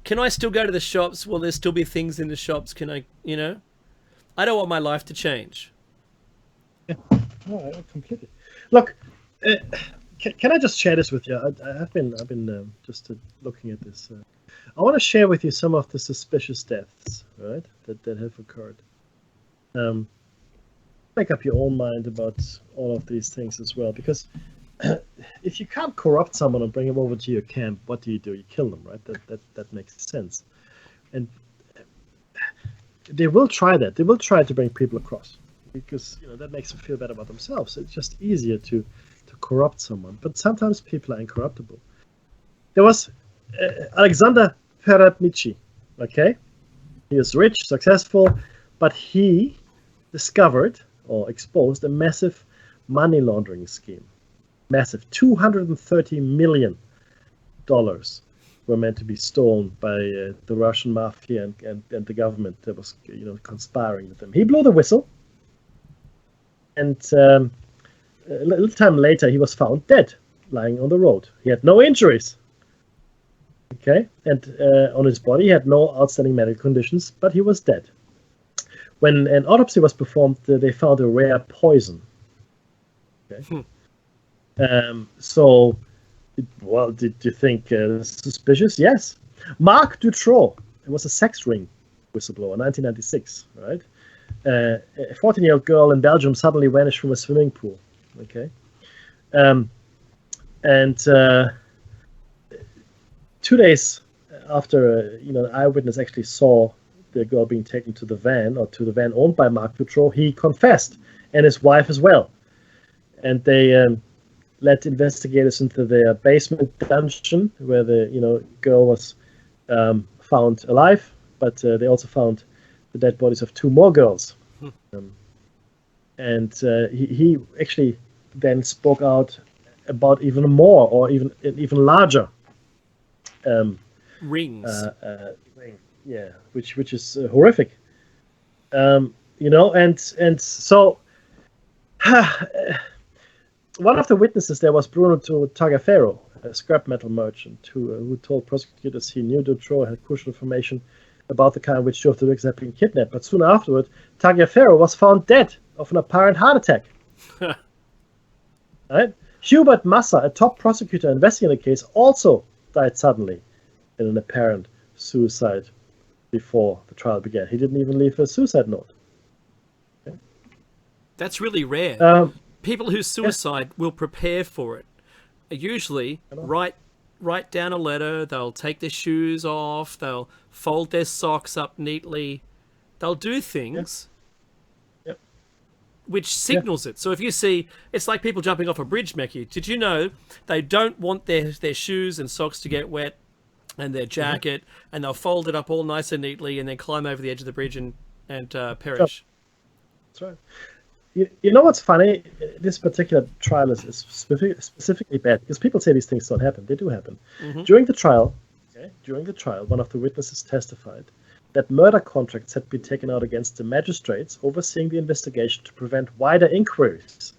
Can I still go to the shops? Will there still be things in the shops? Can I, I don't want my life to change. Yeah, no, completely. Look, can I just share this with you? I've been just looking at this. I want to share with you some of the suspicious deaths, right, that have occurred. Make up your own mind about all of these things as well, because if you can't corrupt someone and bring them over to your camp, what do? You kill them, right? That makes sense. And they will try that. They will try to bring people across, because that makes them feel better about themselves. It's just easier to corrupt someone. But sometimes people are incorruptible. There was Alexander Peratnichi. Okay, he was rich, successful, but he discovered or exposed a massive money laundering scheme. Massive. $230 million were meant to be stolen by the Russian mafia and the government that was conspiring with them. He blew the whistle, and a little time later he was found dead, lying on the road. He had no injuries. Okay, and on his body he had no outstanding medical conditions, but he was dead. When an autopsy was performed, they found a rare poison. Okay. So, well, did you think suspicious? Yes. Mark Dutroux, it was a sex ring whistleblower, 1996, right? A 14-year-old girl in Belgium suddenly vanished from a swimming pool. Okay, and 2 days after, an eyewitness actually saw the girl being taken to the van owned by Mark Dutroux, he confessed, and his wife as well. And they led investigators into their basement dungeon where the girl was found alive, but they also found the dead bodies of 2 more girls. And he actually then spoke out about even more, or even larger rings. Yeah, which is horrific. And so one of the witnesses there was Bruno Tagafero, a scrap metal merchant who told prosecutors he knew Dutroux had crucial information about the car in which two of the victims had been kidnapped. But soon afterward, Tagafero was found dead of an apparent heart attack. Right? Hubert Massa, a top prosecutor investigating the case, also died suddenly in an apparent suicide before the trial began. He didn't even leave a suicide note. Okay. That's really rare. People who suicide will prepare for it. Usually, write down a letter. They'll take their shoes off. They'll fold their socks up neatly. They'll do things which signals it. So if you see, it's like people jumping off a bridge, Mekhi. Did you know they don't want their shoes and socks to get wet, and their jacket, and they'll fold it up all nice and neatly, and then climb over the edge of the bridge and perish. That's right. You know what's funny? This particular trial is specifically bad because people say these things don't happen. They do happen. During the trial, one of the witnesses testified that murder contracts had been taken out against the magistrates overseeing the investigation to prevent wider inquiries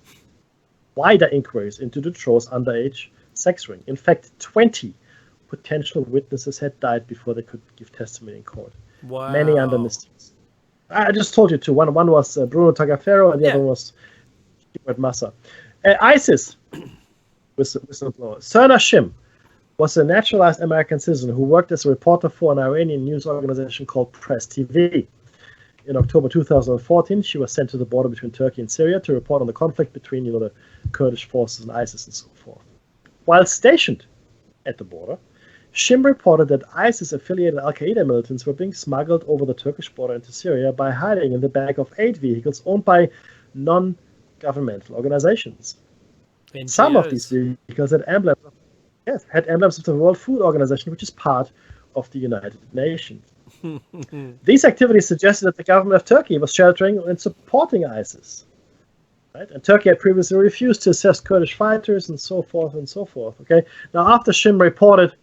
into Dutroux's underage sex ring. In fact, 20 potential witnesses had died before they could give testimony in court. Wow. Many under mistakes. I just told you two. One was Bruno Tagafero, and the other was Hubert Massa. ISIS whistleblower. Serna Shim was a naturalized American citizen who worked as a reporter for an Iranian news organization called Press TV. In October 2014, she was sent to the border between Turkey and Syria to report on the conflict between the Kurdish forces and ISIS and so forth. While stationed at the border, Shim reported that ISIS-affiliated Al-Qaeda militants were being smuggled over the Turkish border into Syria by hiding in the back of 8 vehicles owned by non-governmental organizations. NGOs. Some of these vehicles had emblems of the World Food Organization, which is part of the United Nations. These activities suggested that the government of Turkey was sheltering and supporting ISIS. Right? And Turkey had previously refused to assess Kurdish fighters and so forth and so forth. Okay. Now, after Shim reported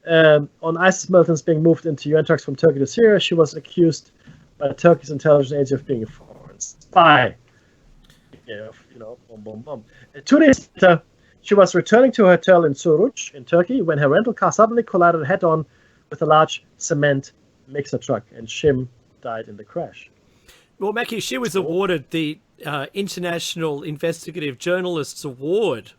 on ISIS militants being moved into UN trucks from Turkey to Syria, she was accused by Turkey's intelligence agency of being a foreign spy. Boom, boom, boom. 2 days later, she was returning to her hotel in Suruç in Turkey when her rental car suddenly collided head-on with a large cement mixer truck, and Shim died in the crash. Well, Mekhi, she was awarded the International Investigative Journalists Award.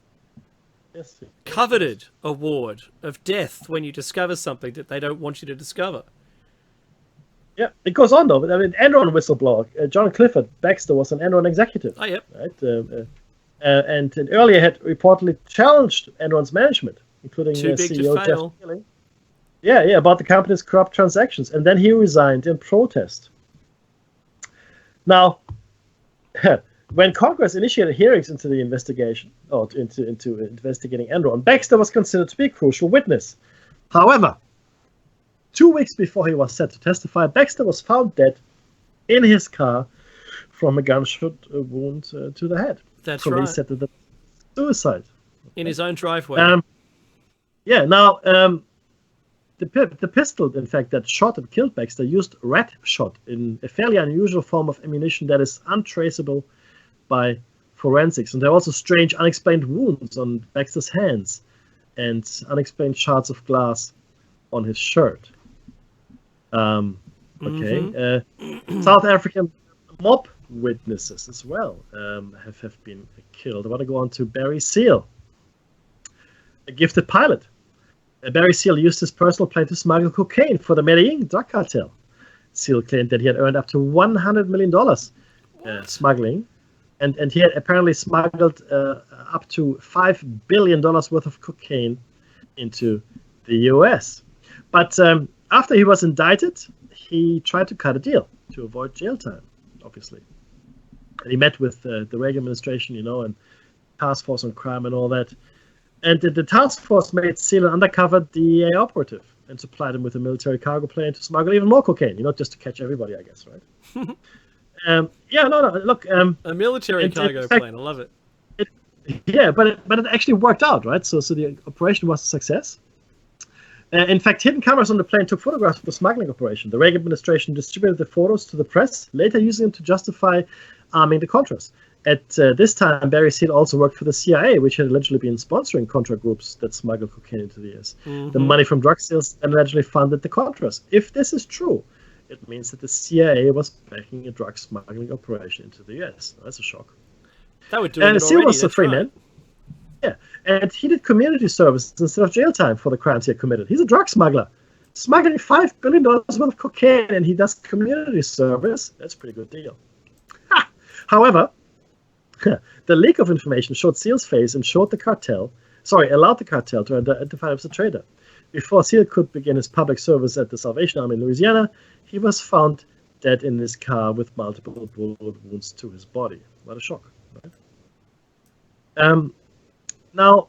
Yes. Coveted award of death when you discover something that they don't want you to discover. Yeah, it goes on though. I mean, Enron whistleblower John Clifford Baxter was an Enron executive. Oh, yep. Right, and earlier had reportedly challenged Enron's management, including CEO Jeff Keighley. Yeah, about the company's corrupt transactions, and then he resigned in protest. Now, when Congress initiated hearings into the investigation, or into investigating Enron, Baxter was considered to be a crucial witness. However, 2 weeks before he was set to testify, Baxter was found dead in his car from a gunshot wound to the head. That's so right. He said that the suicide. In his own driveway. The pistol, in fact, that shot and killed Baxter used rat shot, in a fairly unusual form of ammunition that is untraceable by forensics. And there are also strange, unexplained wounds on Baxter's hands and unexplained shards of glass on his shirt. South African mob witnesses as well have been killed. I want to go on to Barry Seal, a gifted pilot Barry Seal used his personal plane to smuggle cocaine for the Medellin drug cartel. Seal claimed that he had earned up to $100 million smuggling, and he had apparently smuggled up to $5 billion worth of cocaine into the U.S. But after he was indicted, he tried to cut a deal to avoid jail time, obviously. And he met with the Reagan administration, and task force on crime and all that. And the task force made Seal an undercover DEA operative and supplied him with a military cargo plane to smuggle even more cocaine, just to catch everybody, I guess, right? Look. A military cargo plane, I love it. But it actually worked out, right? So the operation was a success. In fact, hidden cameras on the plane took photographs of the smuggling operation. The Reagan administration distributed the photos to the press, later using them to justify arming the Contras. At this time, Barry Seal also worked for the CIA, which had allegedly been sponsoring Contra groups that smuggled cocaine into the U.S. Mm-hmm. The money from drug sales allegedly funded the Contras. If this is true, it means that the CIA was backing a drug smuggling operation into the U.S. That's a shock. That would do it Seal already, was a free man. Yeah, and he did community service instead of jail time for the crimes he had committed. He's a drug smuggler, smuggling $5 billion worth of cocaine, and he does community service. That's a pretty good deal. However, the leak of information showed Seal's face and allowed the cartel to identify him as a traitor. Before Seal could begin his public service at the Salvation Army in Louisiana, he was found dead in his car with multiple bullet wounds to his body. What a shock, right? Now,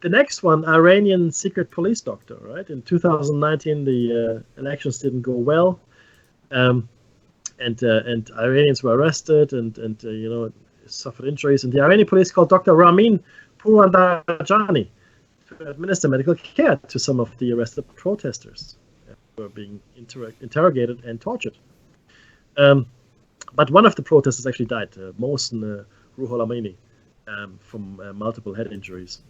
the next one, Iranian secret police doctor, right? In 2019, the elections didn't go well, and Iranians were arrested and suffered injuries. And the Iranian police called Dr. Ramin Purandarjani to administer medical care to some of the arrested protesters who were being interrogated and tortured. But one of the protesters actually died, Mohsen Ruhollah Amini, from multiple head injuries.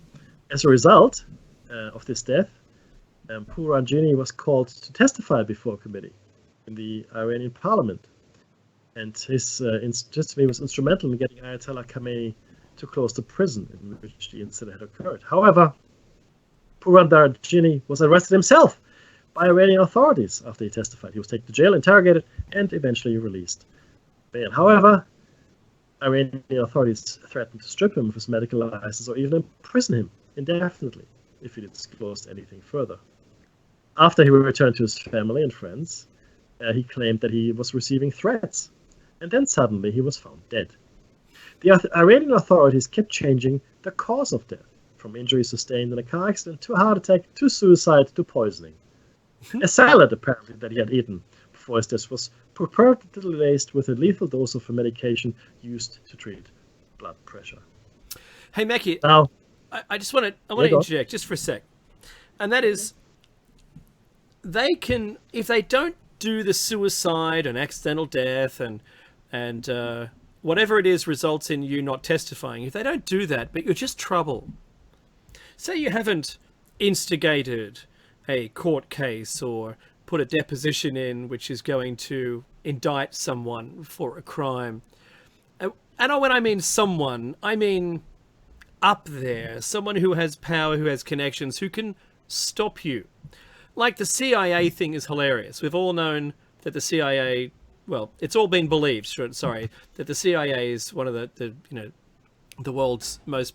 As a result of this death, Purandarjani was called to testify before a committee in the Iranian parliament. And his testimony was instrumental in getting Ayatollah Khamenei to close the prison in which the incident had occurred. However, Purandarjani was arrested himself by Iranian authorities after he testified. He was taken to jail, interrogated, and eventually released bail. However, Iranian authorities threatened to strip him of his medical license or even imprison him indefinitely if he disclosed anything further. After he returned to his family and friends, he claimed that he was receiving threats. And then suddenly he was found dead. The Iranian authorities kept changing the cause of death, from injuries sustained in a car accident to a heart attack to suicide to poisoning. A salad, apparently, that he had eaten before his death was purportedly laced with a lethal dose of a medication used to treat blood pressure. Hey, Mackie, now, I want to interject just for a sec. And that is, they can, if they don't do the suicide and accidental death and whatever it is results in you not testifying, if they don't do that, but you're just trouble, say you haven't instigated a court case or put a deposition in which is going to indict someone for a crime, and when I mean someone, I mean up there, someone who has power, who has connections, who can stop you. Like the CIA thing is hilarious. We've all known that the CIA, well, it's all been believed, that the CIA is one of the world's most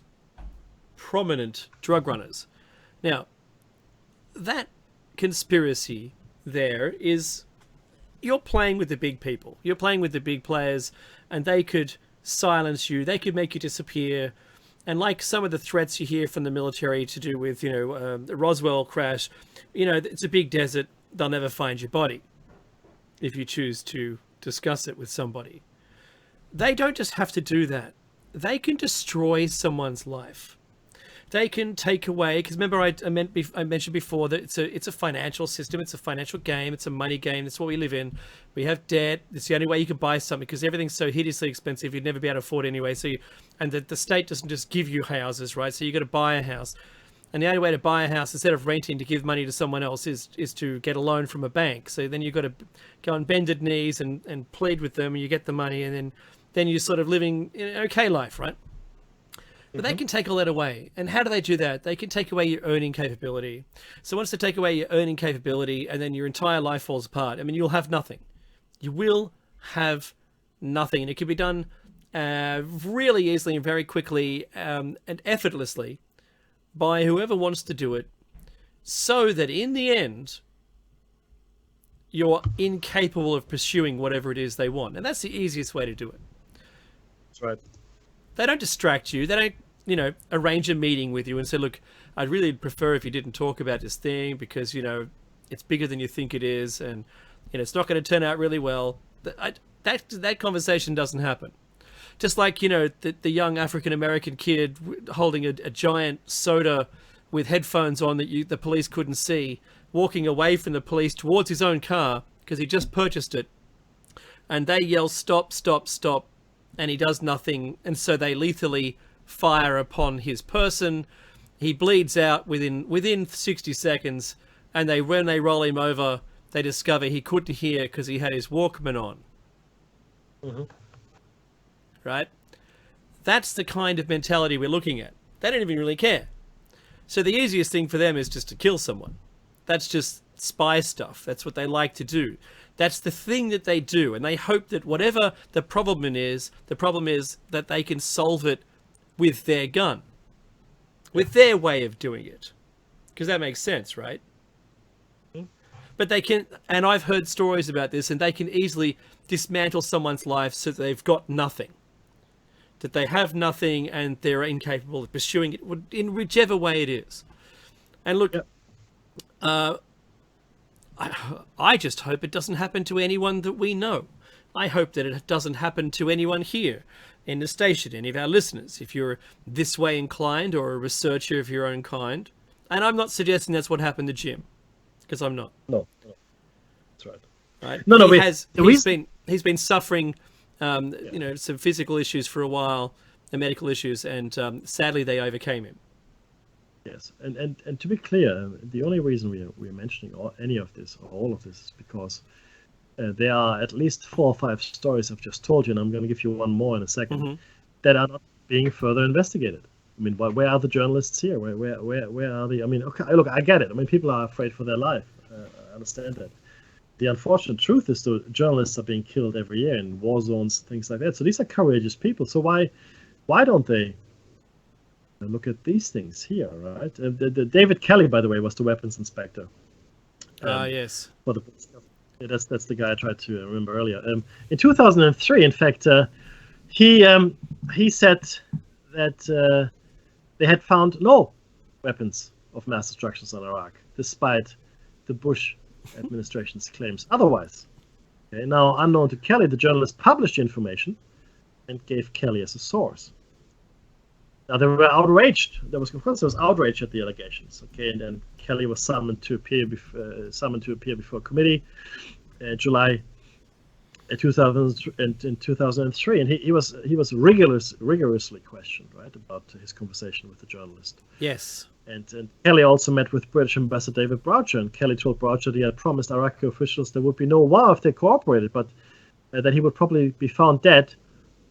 prominent drug runners. Now, that conspiracy there is, you're playing with the big people. You're playing with the big players, and they could silence you. They could make you disappear. And like some of the threats you hear from the military to do with, the Roswell crash, it's a big desert. They'll never find your body if you choose to discuss it with somebody. They don't just have to do that. They can destroy someone's life. They can take away, because remember I mentioned before that it's a financial system, it's a financial game, it's a money game. That's what we live in. We have debt. It's the only way you can buy something because everything's so hideously expensive. You'd never be able to afford it anyway. And the state doesn't just give you houses, right? So you got to buy a house. And the only way to buy a house instead of renting to give money to someone else is to get a loan from a bank. So then you've got to go on bended knees and plead with them, and you get the money, and then you're sort of living an okay life, right? But they can take all that away. And how do they do that? They can take away your earning capability. So once they take away your earning capability, and then your entire life falls apart, I mean, you'll have nothing. You will have nothing. And it can be done really easily and very quickly and effortlessly by whoever wants to do it, so that in the end, you're incapable of pursuing whatever it is they want. And that's the easiest way to do it. That's right. They don't distract you. They don't, arrange a meeting with you and say, look, I'd really prefer if you didn't talk about this thing because, it's bigger than you think it is, and it's not going to turn out really well. That conversation doesn't happen. Just like, the young African-American kid holding a giant soda with headphones on that the police couldn't see, walking away from the police towards his own car because he just purchased it. And they yell, stop, stop, stop. And he does nothing. And so they lethally fire upon his person. He bleeds out within 60 seconds. And when they roll him over, they discover he couldn't hear because he had his Walkman on. Mm-hmm. Right? That's the kind of mentality we're looking at. They don't even really care. So the easiest thing for them is just to kill someone. That's just spy stuff. That's what they like to do. That's the thing that they do. And they hope that whatever the problem is that they can solve it with their gun. With their way of doing it. Because that makes sense, right? But they can, and I've heard stories about this, and they can easily dismantle someone's life so that they've got nothing. That they have nothing and they're incapable of pursuing it in whichever way it is. And look, I just hope it doesn't happen to anyone that we know. I hope that it doesn't happen to anyone here in the station, any of our listeners, if you're this way inclined or a researcher of your own kind. And I'm not suggesting that's what happened to Jim, because I'm not. No, that's right. Right? No, He's been suffering, some physical issues for a while, the medical issues, and sadly they overcame him. Yes, and to be clear, the only reason we're mentioning any of this or all of this is because there are at least 4 or 5 stories I've just told you, and I'm going to give you one more in a second, that are not being further investigated. I mean, where are the journalists here? Where are the? I mean, okay, look, I get it. I mean, people are afraid for their life. I understand that. The unfortunate truth is that journalists are being killed every year in war zones, things like that. So these are courageous people. So why don't they look at these things here, right? David Kelly, by the way, was the weapons inspector. Yes. For the that's the guy I tried to remember earlier. In 2003, in fact, he said that they had found no weapons of mass destruction in Iraq, despite the Bush administration's claims otherwise. Okay, now, unknown to Kelly, the journalist published the information and gave Kelly as a source. Now, they were outraged. There was outrage at the allegations. Okay, and then Kelly was summoned to appear before a committee in July 2003, and he was rigorously questioned, right, about his conversation with the journalist. Yes. And Kelly also met with British Ambassador David Broucher, and Kelly told Broucher that he had promised Iraqi officials there would be no war if they cooperated, but that he would probably be found dead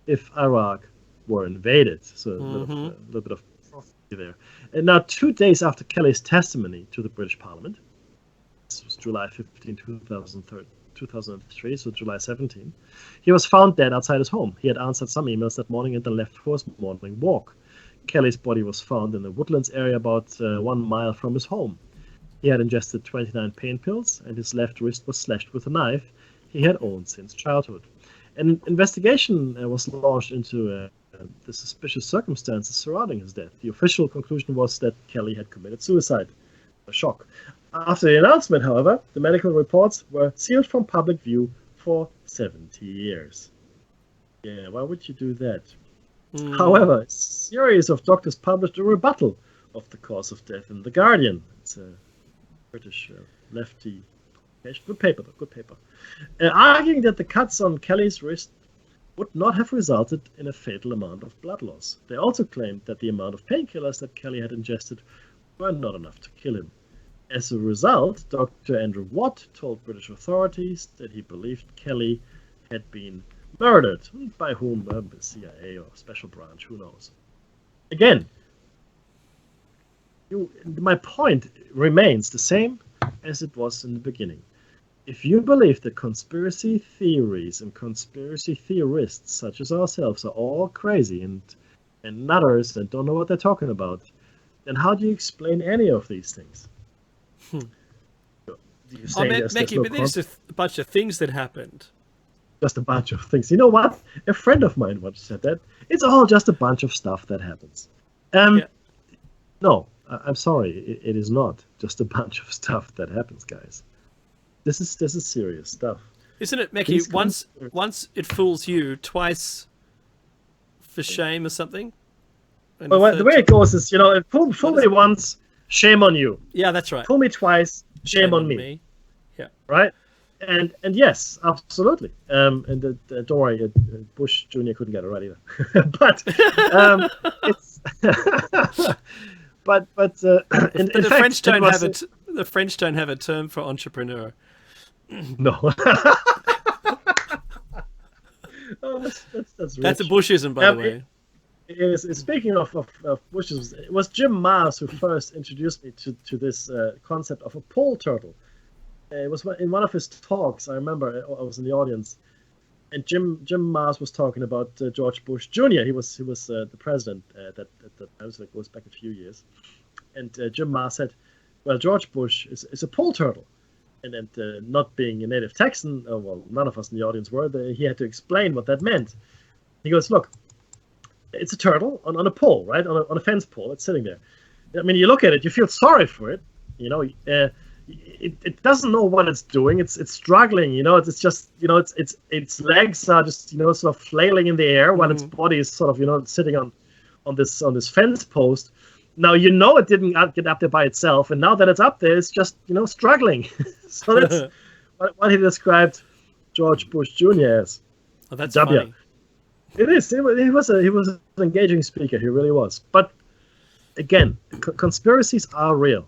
if Iraq were invaded. So a little bit of prophecy there. And now, 2 days after Kelly's testimony to the British Parliament, this was July 15, 2003, so July 17, he was found dead outside his home. He had answered some emails that morning and then left for his morning walk. Kelly's body was found in the Woodlands area about 1 mile from his home. He had ingested 29 pain pills, and his left wrist was slashed with a knife he had owned since childhood. An investigation was launched into the suspicious circumstances surrounding his death. The official conclusion was that Kelly had committed suicide. A shock. After the announcement, however, the medical reports were sealed from public view for 70 years. Yeah, why would you do that? However, a series of doctors published a rebuttal of the cause of death in The Guardian. It's a British lefty publication. Good paper, though, good paper. Arguing that the cuts on Kelly's wrist would not have resulted in a fatal amount of blood loss. They also claimed that the amount of painkillers that Kelly had ingested were not enough to kill him. As a result, Dr. Andrew Watt told British authorities that he believed Kelly had been murdered. By whom? The CIA or special branch, who knows. again, my point remains the same as it was in the beginning. If you believe that conspiracy theories and conspiracy theorists such as ourselves are all crazy and nutters and don't know what they're talking about, then how do you explain any of these things? Mickey, but there's a bunch of things that happened. Just a bunch of things. You know what? A friend of mine once said that. It's all just a bunch of stuff that happens. No, I'm sorry. It is not just a bunch of stuff that happens, guys. This is serious stuff. Isn't it, Mickey? Once it fools you, twice for shame or something? Well, the way it goes is, fool me once, shame on you. Yeah, that's right. Fool me twice, shame on me. Yeah. Right? And yes, absolutely. And don't worry, Bush Jr. couldn't get it right either. But it's but in fact, the French don't have a term for entrepreneur. No. Oh, that's a Bushism, by the way. Speaking of Bushisms, it was Jim Mars who first introduced me to this concept of a pole turtle. It was in one of his talks. I remember I was in the audience, and Jim Mars was talking about George Bush Jr. He was the president at that time, so it goes back a few years. And Jim Mars said, "Well, George Bush is a pole turtle." And not being a native Texan, well, none of us in the audience were, he had to explain what that meant. He goes, look, it's a turtle on a pole, right? On a fence pole. It's sitting there. I mean, you look at it, you feel sorry for it. It doesn't know what it's doing. It's struggling. It's just its legs are just sort of flailing in the air while its body is sort of sitting on this fence post. Now it didn't get up there by itself, and now that it's up there, it's just struggling. So that's what he described George Bush Jr. as. Oh, that's funny. It is. He was an engaging speaker. He really was. But again, conspiracies are real.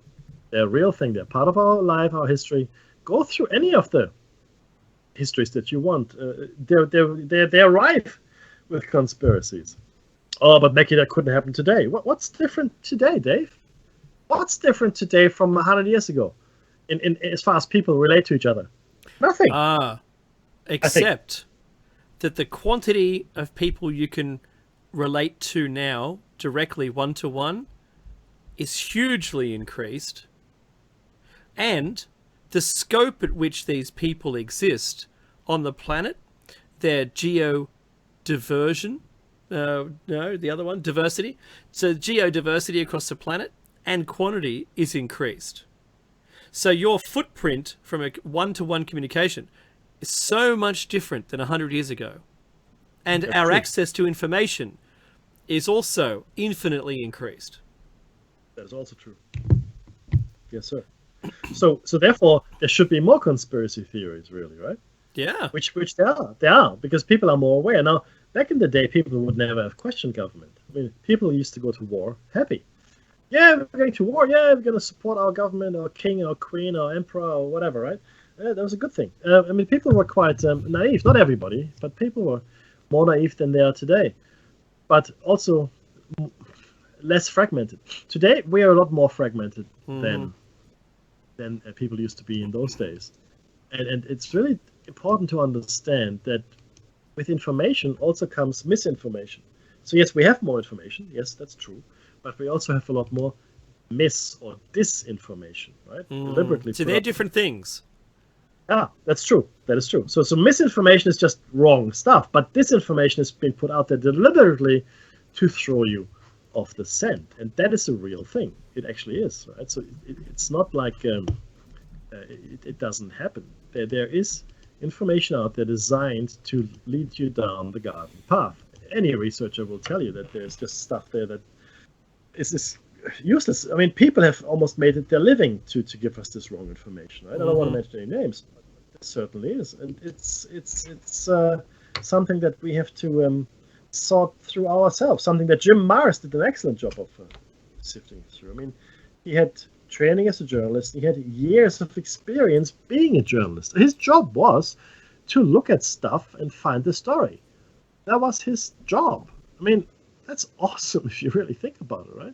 They're a real thing. They're part of our life, our history. Go through any of the histories that you want. They're rife with conspiracies. Oh, but Mickey, that couldn't happen today. What's different today, Dave? What's different today from 100 years ago, in as far as people relate to each other? Nothing. Except that the quantity of people you can relate to now, directly one-to-one, is hugely increased. And the scope at which these people exist on the planet, their geodiversion, the other one, diversity. So geodiversity across the planet and quantity is increased. So your footprint from a one-to-one communication is so much different than 100 years ago. And our access to information is also infinitely increased. That is also true. Yes, sir. So therefore, there should be more conspiracy theories, really, right? Yeah. Which they are, because people are more aware. Now, back in the day, people would never have questioned government. I mean, people used to go to war happy. Yeah, we're going to war. Yeah, we're going to support our government, our king, our queen, our emperor, or whatever, right? That was a good thing. I mean, people were quite naive. Not everybody, but people were more naive than they are today. But also less fragmented. Today, we are a lot more fragmented than people used to be in those days. And it's really important to understand that with information also comes misinformation. So yes, we have more information. Yes, that's true. But we also have a lot more mis or disinformation, right? Deliberately. So they're different things. Yeah, that's true. That is true. So misinformation is just wrong stuff, but disinformation is being put out there deliberately to throw you off the scent, and that is a real thing. It actually is, right? So it's not like it doesn't happen. There is information out there designed to lead you down the garden path. Any researcher will tell you that there's just stuff there that is useless. I mean, people have almost made it their living to give us this wrong information. Right? I don't want to mention any names, but it certainly is, and it's something that we have to sort through ourselves. Something that Jim Mars did an excellent job of sifting through. I mean, he had training as a journalist. He had years of experience being a journalist. His job was to look at stuff and find the story. That was his job. I mean, That's awesome if you really think about it, right?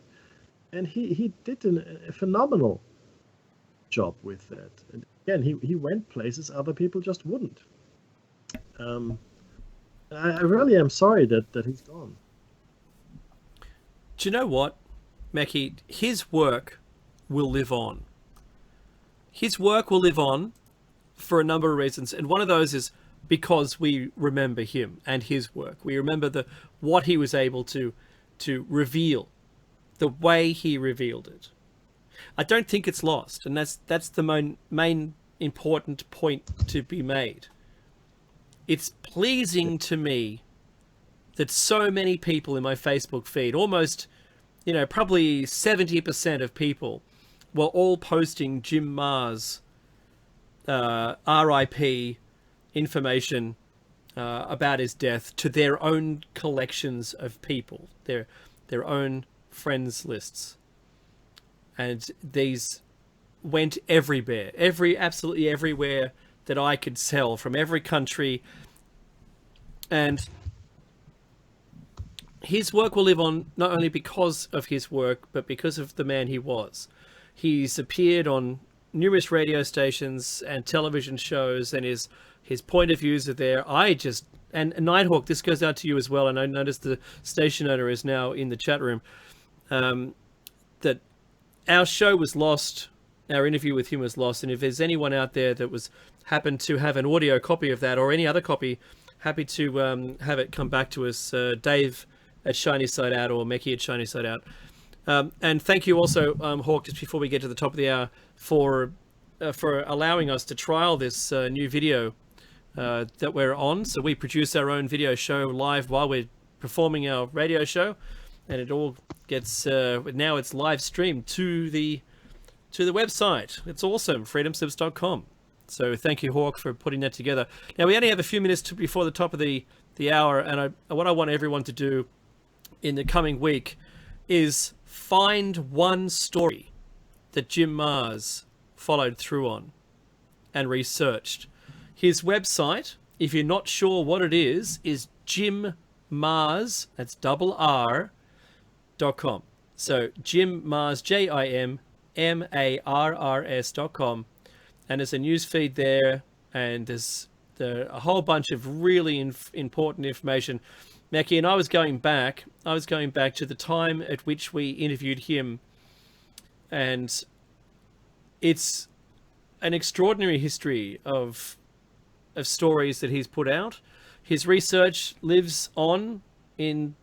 And he did a phenomenal job with that. And again, he went places other people just wouldn't. I really am sorry that he's gone. Do you know what, Mackie? His work will live on. His work will live on for a number of reasons, and one of those is because we remember him and his work. We remember what he was able to reveal, the way he revealed it. I don't think it's lost, and that's the main important point to be made. It's pleasing to me that so many people in my Facebook feed, almost, probably 70% of people, were all posting Jim Ma's RIP information about his death to their own collections of people, their own friends lists. And these went everywhere, absolutely everywhere that I could tell, from every country. And his work will live on not only because of his work, but because of the man he was. He's appeared on numerous radio stations and television shows, and his point of views are there. And Nighthawk, this goes out to you as well, and I noticed the station owner is now in the chat room, that our show was lost, our interview with him was lost, and if there's anyone out there that happened to have an audio copy of that, or any other copy, happy to have it come back to us, Dave at Shiny Side Out or Mackie at Shiny Side Out. And thank you also, Hawk, just before we get to the top of the hour, for allowing us to trial this new video that we're on. So we produce our own video show live while we're performing our radio show, and it all gets now it's live streamed to the website. It's awesome, freedomslips.com. So thank you, Hawk, for putting that together. Now we only have a few minutes before the top of the hour, and what I want everyone to do in the coming week is find one story that Jim Mars followed through on and researched. His website, if you're not sure what it is Jim Mars, that's R.com. So Jim Mars, JIMMARRS.com. And there's a news feed there, and there's a whole bunch of really important information. Mackie and I was going back to the time at which we interviewed him, and it's an extraordinary history of stories that he's put out. His research lives on in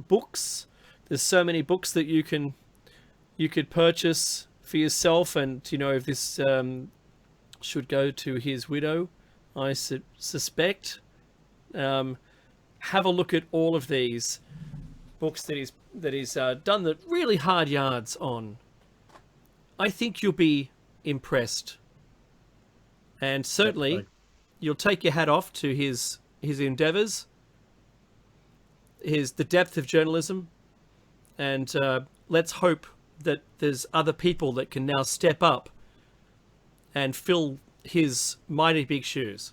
books. There's so many books that you could purchase for yourself, and if this should go to his widow, I suspect. Have a look at all of these books that he's done the really hard yards on. I think you'll be impressed, and certainly you'll take your hat off to his endeavors, the depth of journalism, and let's hope that there's other people that can now step up and fill his mighty big shoes.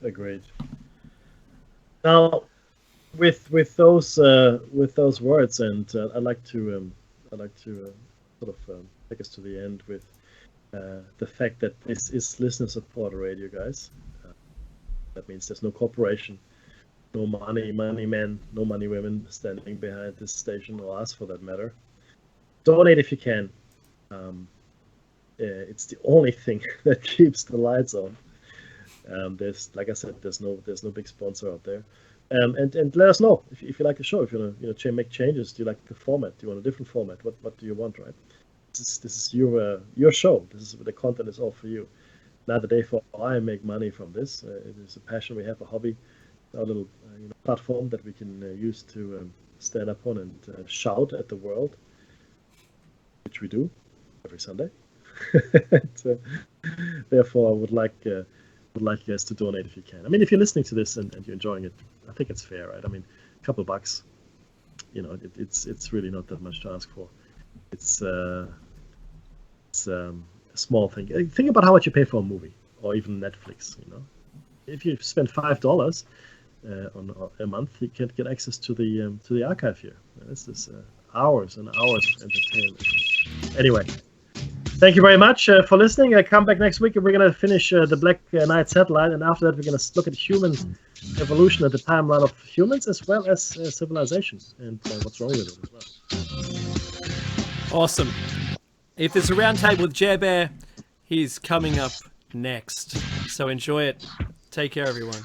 Agreed. Now, with those words, and I'd like to sort of take us to the end with the fact that this is listener supported radio, guys. That means there's no corporation, no money men, no money women standing behind this station, or us for that matter. Donate if you can. It's the only thing that keeps the lights on. There's, like I said, there's no big sponsor out there. And let us know if you like the show. If you want to make changes, do you like the format? Do you want a different format? What do you want, right? This is your show. This is the content is all for you. Neither day for I make money from this. It is a passion we have, a hobby, our little platform that we can use to stand up on and shout at the world, which we do every Sunday. Therefore, I would like you guys to donate if you can. I mean, if you're listening to this and you're enjoying it, I think it's fair, right? I mean, a couple of bucks, it's really not that much to ask for. It's a small thing. Think about how much you pay for a movie, or even Netflix. If you spend $5, on a month, you can get access to the archive here. This is hours and hours of entertainment. Anyway, thank you very much for listening. Come back next week and we're going to finish the Black Knight satellite, and after that we're going to look at human evolution at the timeline of humans as well as civilization and what's wrong with it as well. Awesome. If there's a round table with Jer Bear, he's coming up next. So enjoy it. Take care, everyone.